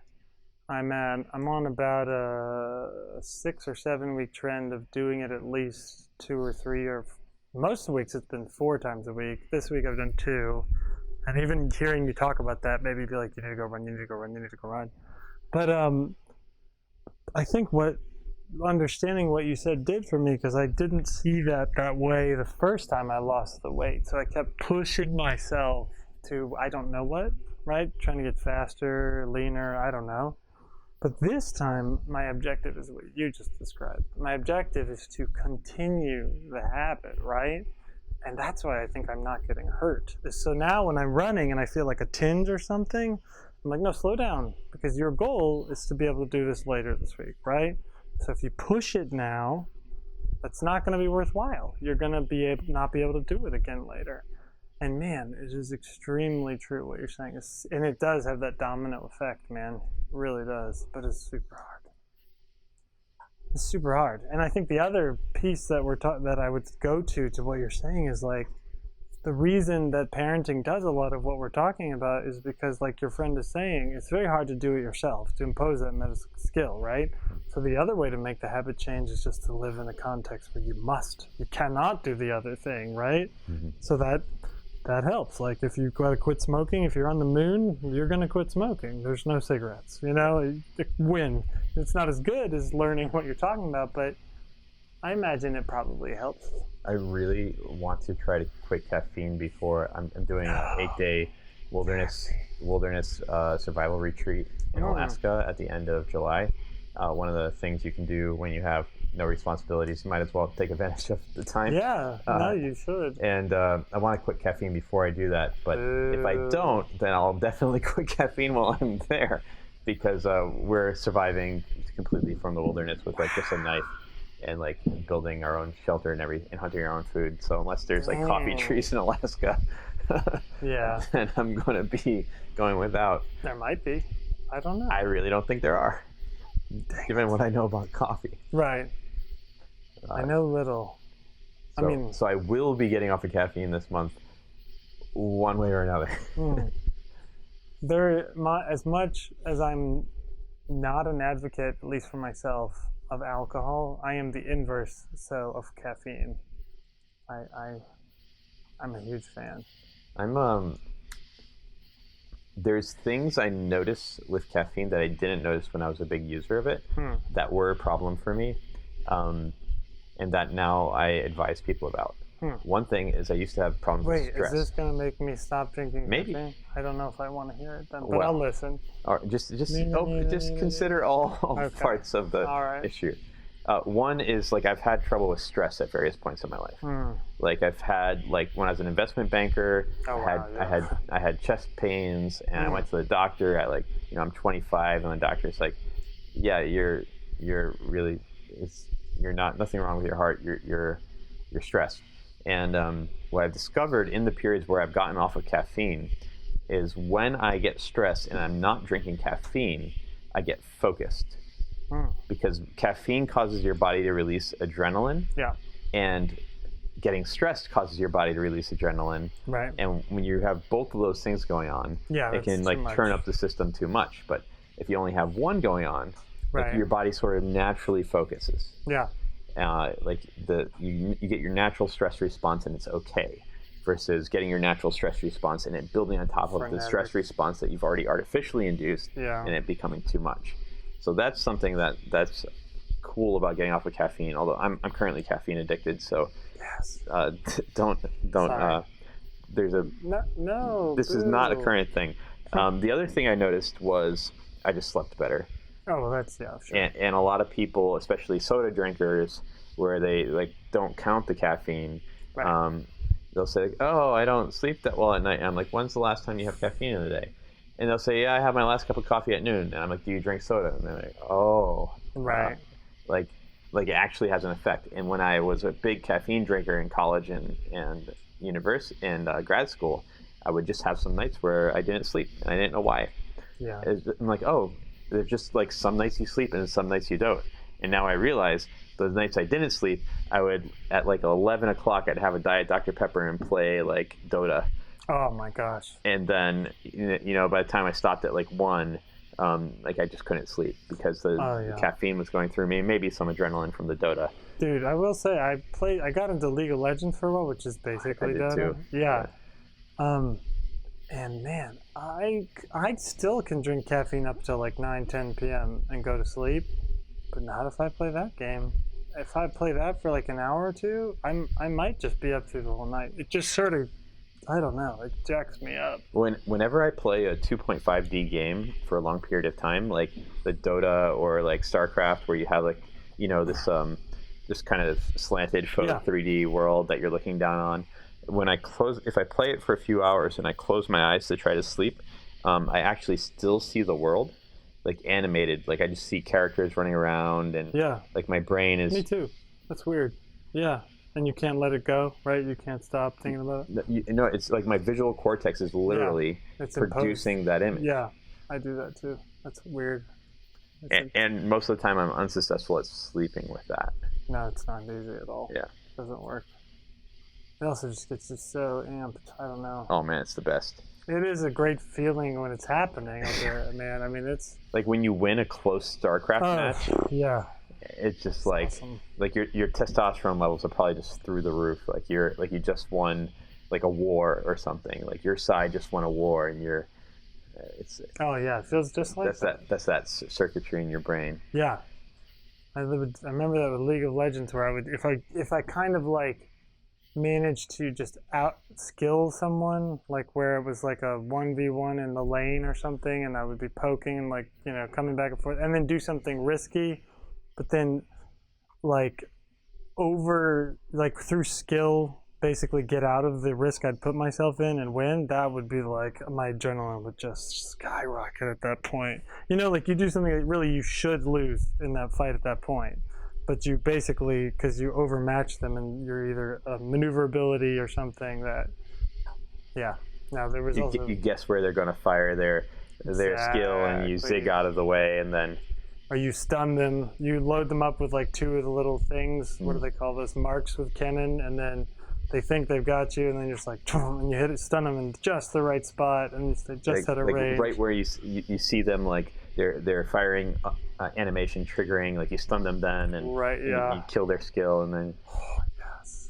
I'm on about a 6 or 7 week trend of doing it at least 2 or 3, or most of the weeks it's been 4 times a week. This week I've done 2. And even hearing you talk about that, maybe be like, you need to go run, you need to go run, you need to go run. But I think understanding what you said did for me, because I didn't see that way the first time I lost the weight. So I kept pushing myself to, I don't know what, right? Trying to get faster, leaner, I don't know. But this time, my objective is what you just described. My objective is to continue the habit, right? And that's why I think I'm not getting hurt. So now when I'm running and I feel like a tinge or something, I'm like, no, slow down, because your goal is to be able to do this later this week, right? So if you push it now, that's not going to be worthwhile. You're going to not be able to do it again later. And man, it is extremely true what you're saying. And it does have that domino effect, man. It really does. But it's super hard. It's super hard. And I think the other piece that that I would go to what you're saying is like, the reason that parenting does a lot of what we're talking about is because, like your friend is saying, it's very hard to do it yourself, to impose that skill, right? So the other way to make the habit change is just to live in a context where you cannot do the other thing, right? Mm-hmm. So that helps. Like if you got to quit smoking, if you're on the moon, you're going to quit smoking. There's no cigarettes, win. It's not as good as learning what you're talking about, but I imagine it probably helps. I really want to try to quit caffeine before I'm doing an 8-day wilderness survival retreat in Alaska at the end of July. One of the things you can do when you have no responsibilities, you might as well take advantage of the time. Yeah, no, you should. And I want to quit caffeine before I do that. But if I don't, then I'll definitely quit caffeine while I'm there, because we're surviving completely from the wilderness with like just a knife and like building our own shelter and hunting our own food. So unless there's like coffee trees in Alaska, yeah, then I'm going to be going without. There might be. I don't know. I really don't think there are, given what I know about coffee. Right. I know little. So I will be getting off of caffeine this month, one way or another. As much as I'm not an advocate, at least for myself, of alcohol, I am the inverse of caffeine. I'm a huge fan. There's things I notice with caffeine that I didn't notice when I was a big user of it that were a problem for me, and that now I advise people about. One thing is I used to have problems with stress. Is this going to make me stop drinking Maybe. caffeine? I don't know if I want to hear it then, but I'll listen. Or just consider all parts of the issue. One is like I've had trouble with stress at various points in my life. Like I've had when I was an investment banker, I had chest pains, and I went to the doctor at I'm 25, and the doctor's like, yeah, you're nothing wrong with your heart. You're stressed. And what I've discovered in the periods where I've gotten off of caffeine is when I get stressed and I'm not drinking caffeine, I get focused. Because caffeine causes your body to release adrenaline. Yeah. And getting stressed causes your body to release adrenaline. Right. And when you have both of those things going on, it can turn up the system too much. But if you only have one going on, your body sort of naturally focuses. Yeah. You get your natural stress response and it's okay, versus getting your natural stress response and it building on top of the stress response that you've already artificially induced and it becoming too much. So that's something that's cool about getting off of caffeine. Although I'm currently caffeine addicted, so don't. There's a no. This is not a current thing. The other thing I noticed was I just slept better. Oh, well, that's sure. And a lot of people, especially soda drinkers, where they don't count the caffeine. Right. They'll say, "Oh, I don't sleep that well at night." And I'm like, "When's the last time you have caffeine in the day?" And they'll say, "Yeah, I have my last cup of coffee at noon." And I'm like, "Do you drink soda?" And they're like, "Oh, right." Like it actually has an effect. And when I was a big caffeine drinker in college and university and grad school, I would just have some nights where I didn't sleep, and I didn't know why. Yeah. I'm like, oh, there's just some nights you sleep and some nights you don't. And now I realize those nights I didn't sleep, I would at 11 o'clock I'd have a Diet Dr. Pepper and play Dota. Oh my gosh. And then by the time I stopped at 1, I just couldn't sleep because the caffeine was going through me. Maybe some adrenaline from the Dota. Dude, I will say I got into League of Legends for a while, which is basically Dota. Too. Yeah. And man, I still can drink caffeine up till 9, 10 p.m. and go to sleep, but not if I play that game. If I play that for an hour or two, I might just be up through the whole night. It just sort of, I don't know, it jacks me up. Whenever I play a 2.5D game for a long period of time, like the Dota or StarCraft, where you have this kind of slanted photo 3D world that you're looking down on, when if I play it for a few hours and I close my eyes to try to sleep, I actually still see the world, like animated. Like I just see characters running around, and like my brain is. Me too. That's weird. Yeah, and you can't let it go, right? You can't stop thinking about it. It's like my visual cortex is literally producing that image. Yeah, I do that too. That's weird. And most of the time, I'm unsuccessful at sleeping with that. No, it's not easy at all. Yeah, it doesn't work. It also just gets you so amped. I don't know. Oh man, it's the best. It is a great feeling when it's happening, man. I mean, it's like when you win a close StarCraft match. Yeah. It's just like awesome. Like your testosterone levels are probably just through the roof. Like you just won like a war or something. Like your side just won a war, and you're. Oh yeah, it feels just like that's that circuitry in your brain. Yeah. I remember that with League of Legends, where I would if I kind of like managed to just out-skill someone, like where it was like a 1v1 in the lane or something, and I would be poking and like, coming back and forth, and then do something risky, but then like through skill basically get out of the risk I'd put myself in and win. That would be like my adrenaline would just skyrocket at that point. Like you do something that really you should lose in that fight at that point, but you basically, because you overmatch them and you're either a maneuverability or something that, yeah. Now there was also you guess where they're going to fire their skill, and you zig out of the way, and then. Or you stun them. You load them up with like 2 of the little things. What do they call those? Marks with cannon, and then they think they've got you, and then you're just like, and you stun them in just the right spot, and they just at a range. Right where you see them, like they're firing animation triggering, like you stun them then, and you kill their skill, and then. Oh, yes.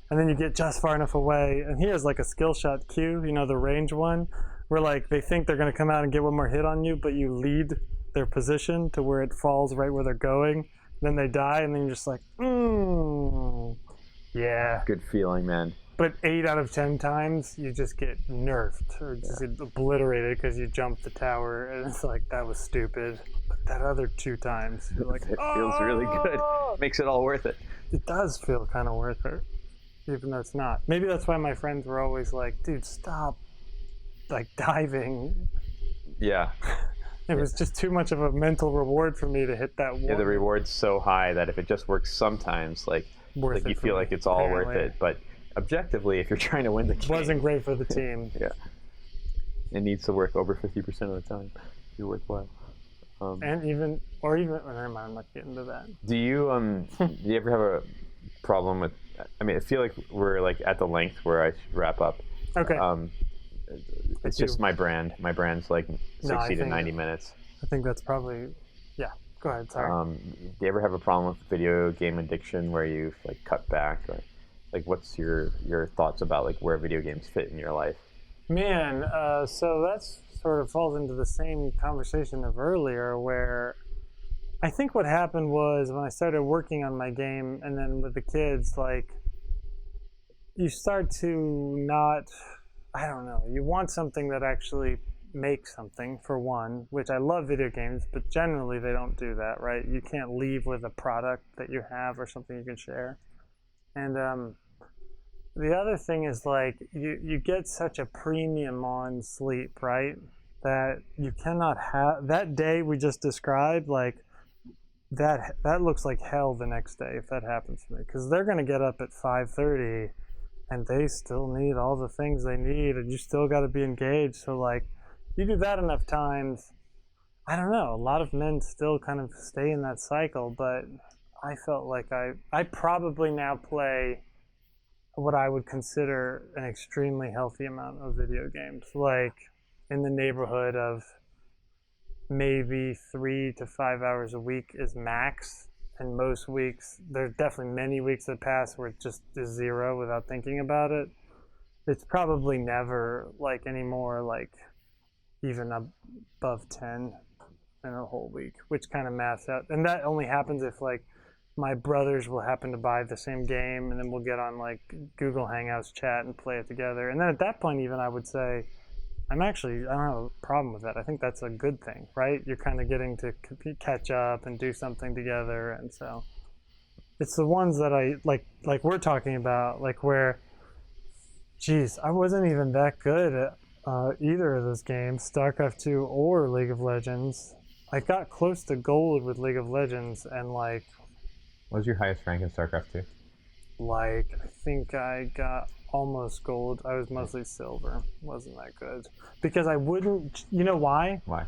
And then you get just far enough away, and here's like a skill shot cue, the range one, where like they think they're going to come out and get one more hit on you, but you lead their position to where it falls right where they're going. Then they die, and then you're just like, yeah. Good feeling, man. But 8 out of 10 times, you just get nerfed or just get obliterated because you jumped the tower, and it's like, that was stupid. But that other 2 times, you're like, it feels really good. Makes it all worth it. It does feel kind of worth it, even though it's not. Maybe that's why my friends were always like, dude, stop, like, diving. Yeah. It was just too much of a mental reward for me to hit that wall. Yeah, the reward's so high that if it just works sometimes, like you feel like it's all worth it. But objectively, if you're trying to win the game, it wasn't great for the team. Yeah, it needs to work over 50% of the time to be worthwhile. And even never mind, I'm not getting to that. Do you ever have a problem with? I mean, I feel like we're like at the length where I should wrap up. Okay. It's just my brand. My brand's like 60 to 90 minutes. I think that's probably, yeah. Go ahead, sorry. Do you ever have a problem with video game addiction where you've like cut back? Or, like, what's your thoughts about like where video games fit in your life? Man, so that's sort of falls into the same conversation of earlier, where I think what happened was when I started working on my game and then with the kids, like, you start to not, I don't know, you want something that actually makes something, for one, which I love video games, but generally they don't do that, right? You can't leave with a product that you have or something you can share. And the other thing is, like, you get such a premium on sleep, right? That you cannot have, that day we just described, like, that looks like hell the next day if that happens to me, because they're going to get up at 5:30 and they still need all the things they need, and you still got to be engaged. So, like, you do that enough times, I don't know, a lot of men still kind of stay in that cycle, but I felt like I probably now play what I would consider an extremely healthy amount of video games, like in the neighborhood of maybe 3 to 5 hours a week is max. And most weeks, there's definitely many weeks that pass where it just is 0 without thinking about it. It's probably never like anymore, like even above 10 in a whole week, which kind of maths out. And that only happens if, like, my brothers will happen to buy the same game, and then we'll get on like Google Hangouts chat and play it together. And then at that point, even I would say, I don't have a problem with that. I think that's a good thing, right? You're kind of getting to catch up and do something together. And so it's the ones that I like we're talking about, like where Geez, I wasn't even that good at either of those games, StarCraft 2 or League of Legends. I got close to gold with League of Legends, and What was your highest rank in StarCraft 2? I think I got almost gold. I was mostly silver. Wasn't that good. Because I wouldn't, you know why? Why?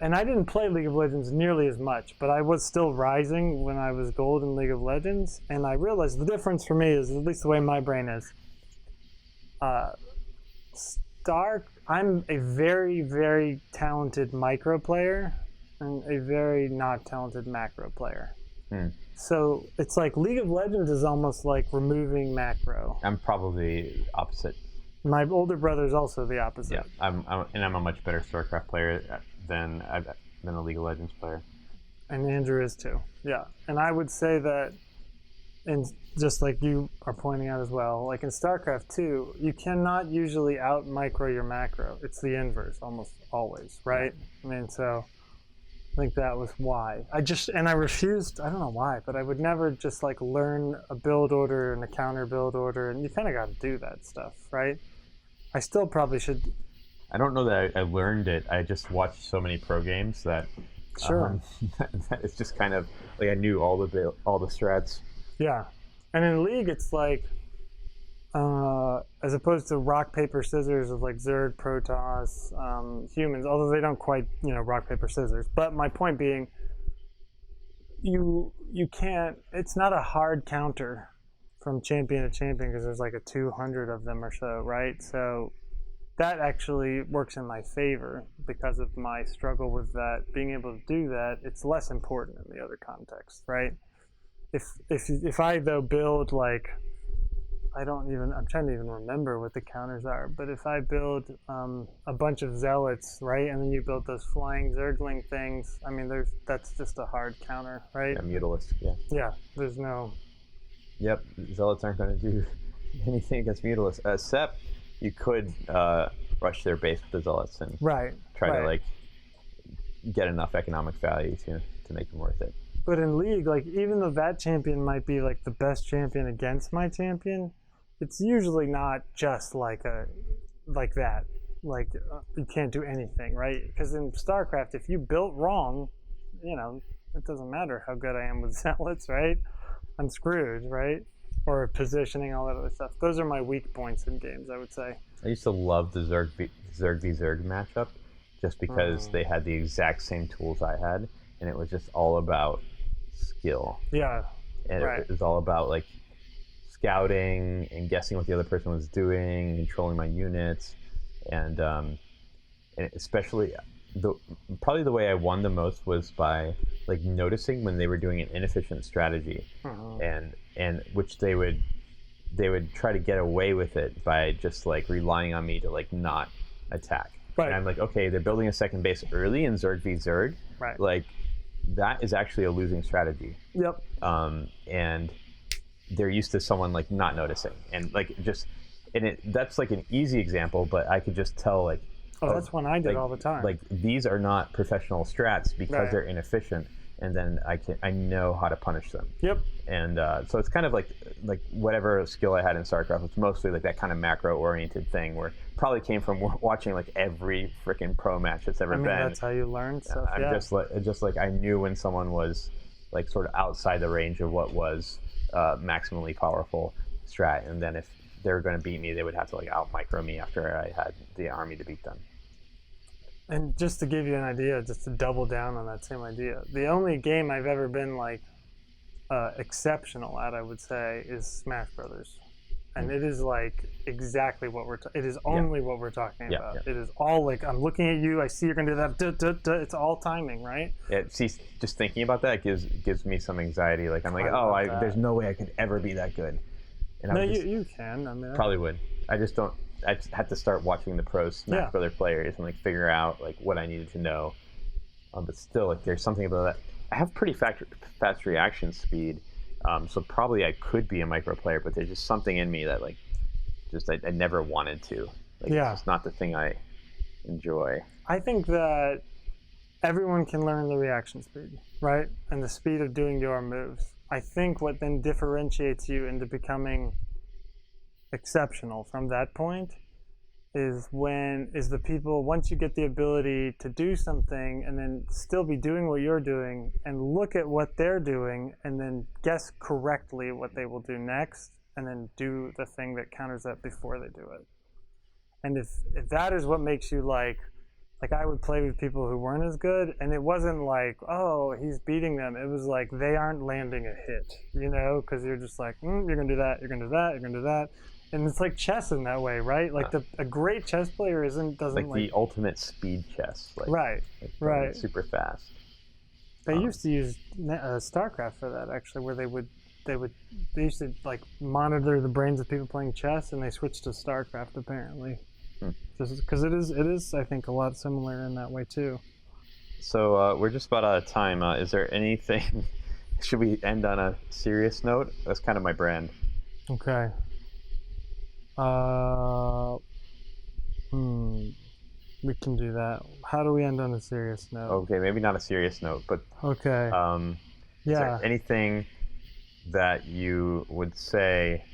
And I didn't play League of Legends nearly as much, but I was still rising when I was gold in League of Legends, and I realized the difference for me is, at least the way my brain is, I'm a very, very talented micro player and a very not talented macro player. So it's like League of Legends is almost like removing macro. I'm probably opposite. My older brother is also the opposite. Yeah, I'm a much better StarCraft player than a League of Legends player. And Andrew is too. Yeah, and I would say that, and just like you are pointing out as well, like in StarCraft 2, you cannot usually out micro your macro. It's the inverse almost always, right? I mean, so I think that was why. I refused, I don't know why, but I would never just like learn a build order and a counter build order, and you kind of got to do that stuff, right? I still probably should. I don't know that I learned it. I just watched so many pro games that that it's just kind of like I knew all the strats. Yeah, and in League, it's like, as opposed to rock, paper, scissors of like Zerg, Protoss, humans, although they don't quite, rock, paper, scissors. But my point being, you can't, it's not a hard counter from champion to champion because there's like a 200 of them or so, right? So that actually works in my favor because of my struggle with that. Being able to do that, it's less important in the other context, right? If I though build like, I'm trying to even remember what the counters are, but if I build a bunch of zealots, right, and then you build those flying zergling things, I mean, that's just a hard counter, right? Yeah, Mutalisk, yeah. Yeah, there's no. Yep, zealots aren't going to do anything against Mutalisk, except you could rush their base with the zealots and try to like get enough economic value to make them worth it. But in League, like, even though that champion might be like the best champion against my champion, it's usually not just like that. Like, you can't do anything, right? Because in StarCraft, if you built wrong, it doesn't matter how good I am with zealots, right? I'm screwed, right? Or positioning, all that other stuff. Those are my weak points in games, I would say. I used to love the Zerg v Zerg matchup just because they had the exact same tools I had, and it was just all about skill. Yeah, and it was all about like scouting and guessing what the other person was doing, controlling my units, and especially probably the way I won the most was by like noticing when they were doing an inefficient strategy, and which they would try to get away with it by just like relying on me to like not attack. Right. And I'm like, okay, they're building a second base early in Zerg v Zerg. Right. Like, that is actually a losing strategy. Yep. And they're used to someone like not noticing, and like that's like an easy example, but I could just tell like, that's one I did all the time. Like, these are not professional strats because they're inefficient, and then I know how to punish them. Yep. And so it's kind of like whatever skill I had in StarCraft was mostly like that kind of macro-oriented thing, where it probably came from watching like every freaking pro match that's ever been. That's how you learn stuff. Just like I knew when someone was like sort of outside the range of what was maximally powerful strat, and then if they were going to beat me, they would have to like out micro me after I had the army to beat them. And just to give you an idea, just to double down on that same idea, the only game I've ever been like exceptional at, I would say, is Smash Brothers, and it is like exactly what it is only what we're talking about. It is all like, I'm looking at you, I see you're gonna do that. It's all timing, right? Yeah. See, just thinking about that gives me some anxiety. Like, I'm like, there's no way I could ever be that good. And you can. I mean, probably would. I just don't. I just had to start watching the pro Smash Brother players and like figure out like what I needed to know. But still, like, there's something about that. I have pretty fast reaction speed, so probably I could be a micro player. But there's just something in me that like, just I never wanted to. Like, it's just not the thing I enjoy. I think that everyone can learn the reaction speed, right, and the speed of doing your moves. I think what then differentiates you into becoming exceptional from that point is the people, once you get the ability to do something and then still be doing what you're doing and look at what they're doing and then guess correctly what they will do next and then do the thing that counters that before they do it. And if that is what makes you like I would play with people who weren't as good, and it wasn't like, oh, he's beating them. It was like they aren't landing a hit, because you're just like, you're going to do that, you're going to do that, you're going to do that. And it's like chess in that way, right? Like a great chess player doesn't like the ultimate speed chess. Right. Super fast. They used to use StarCraft for that, actually, where they used to like monitor the brains of people playing chess, and they switched to StarCraft apparently. Just because it is, I think, a lot similar in that way too. So we're just about out of time. Is there anything? Should we end on a serious note? That's kind of my brand. Okay. We can do that. How do we end on a serious note? Okay, maybe not a serious note, but okay. Is there anything that you would say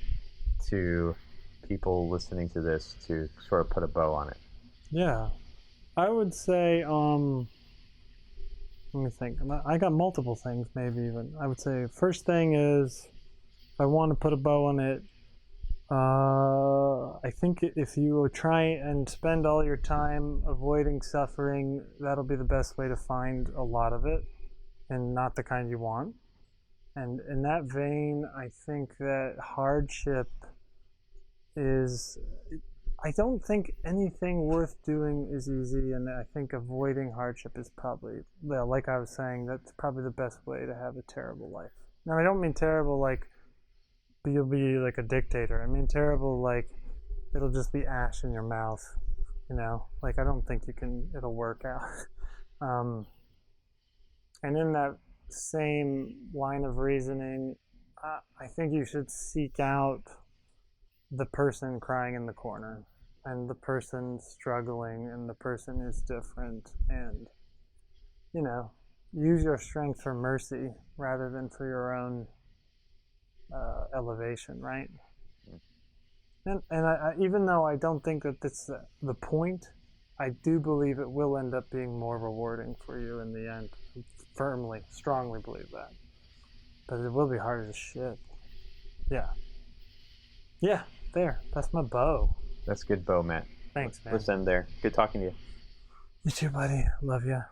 to people listening to this to sort of put a bow on it? Yeah, I would say, let me think. I got multiple things, maybe even. I would say, first thing is, if I want to put a bow on it, I think if you try and spend all your time avoiding suffering, that'll be the best way to find a lot of it, and not the kind you want. And in that vein, I think that hardship is, I don't think anything worth doing is easy, and I think avoiding hardship is probably, like I was saying, that's probably the best way to have a terrible life. Now, I don't mean terrible like you'll be like a dictator. I mean terrible like it'll just be ash in your mouth, like I don't think it'll work out. And in that same line of reasoning, I think you should seek out the person crying in the corner and the person struggling and the person who's different, and use your strength for mercy rather than for your own elevation, right? And I, even though I don't think that that's the point, I do believe it will end up being more rewarding for you in the end. I strongly believe that. But it will be hard as shit. Yeah, there. That's my bow. That's a good bow, Matt. Thanks, man. Let's end there. Good talking to you. You too, buddy. Love ya.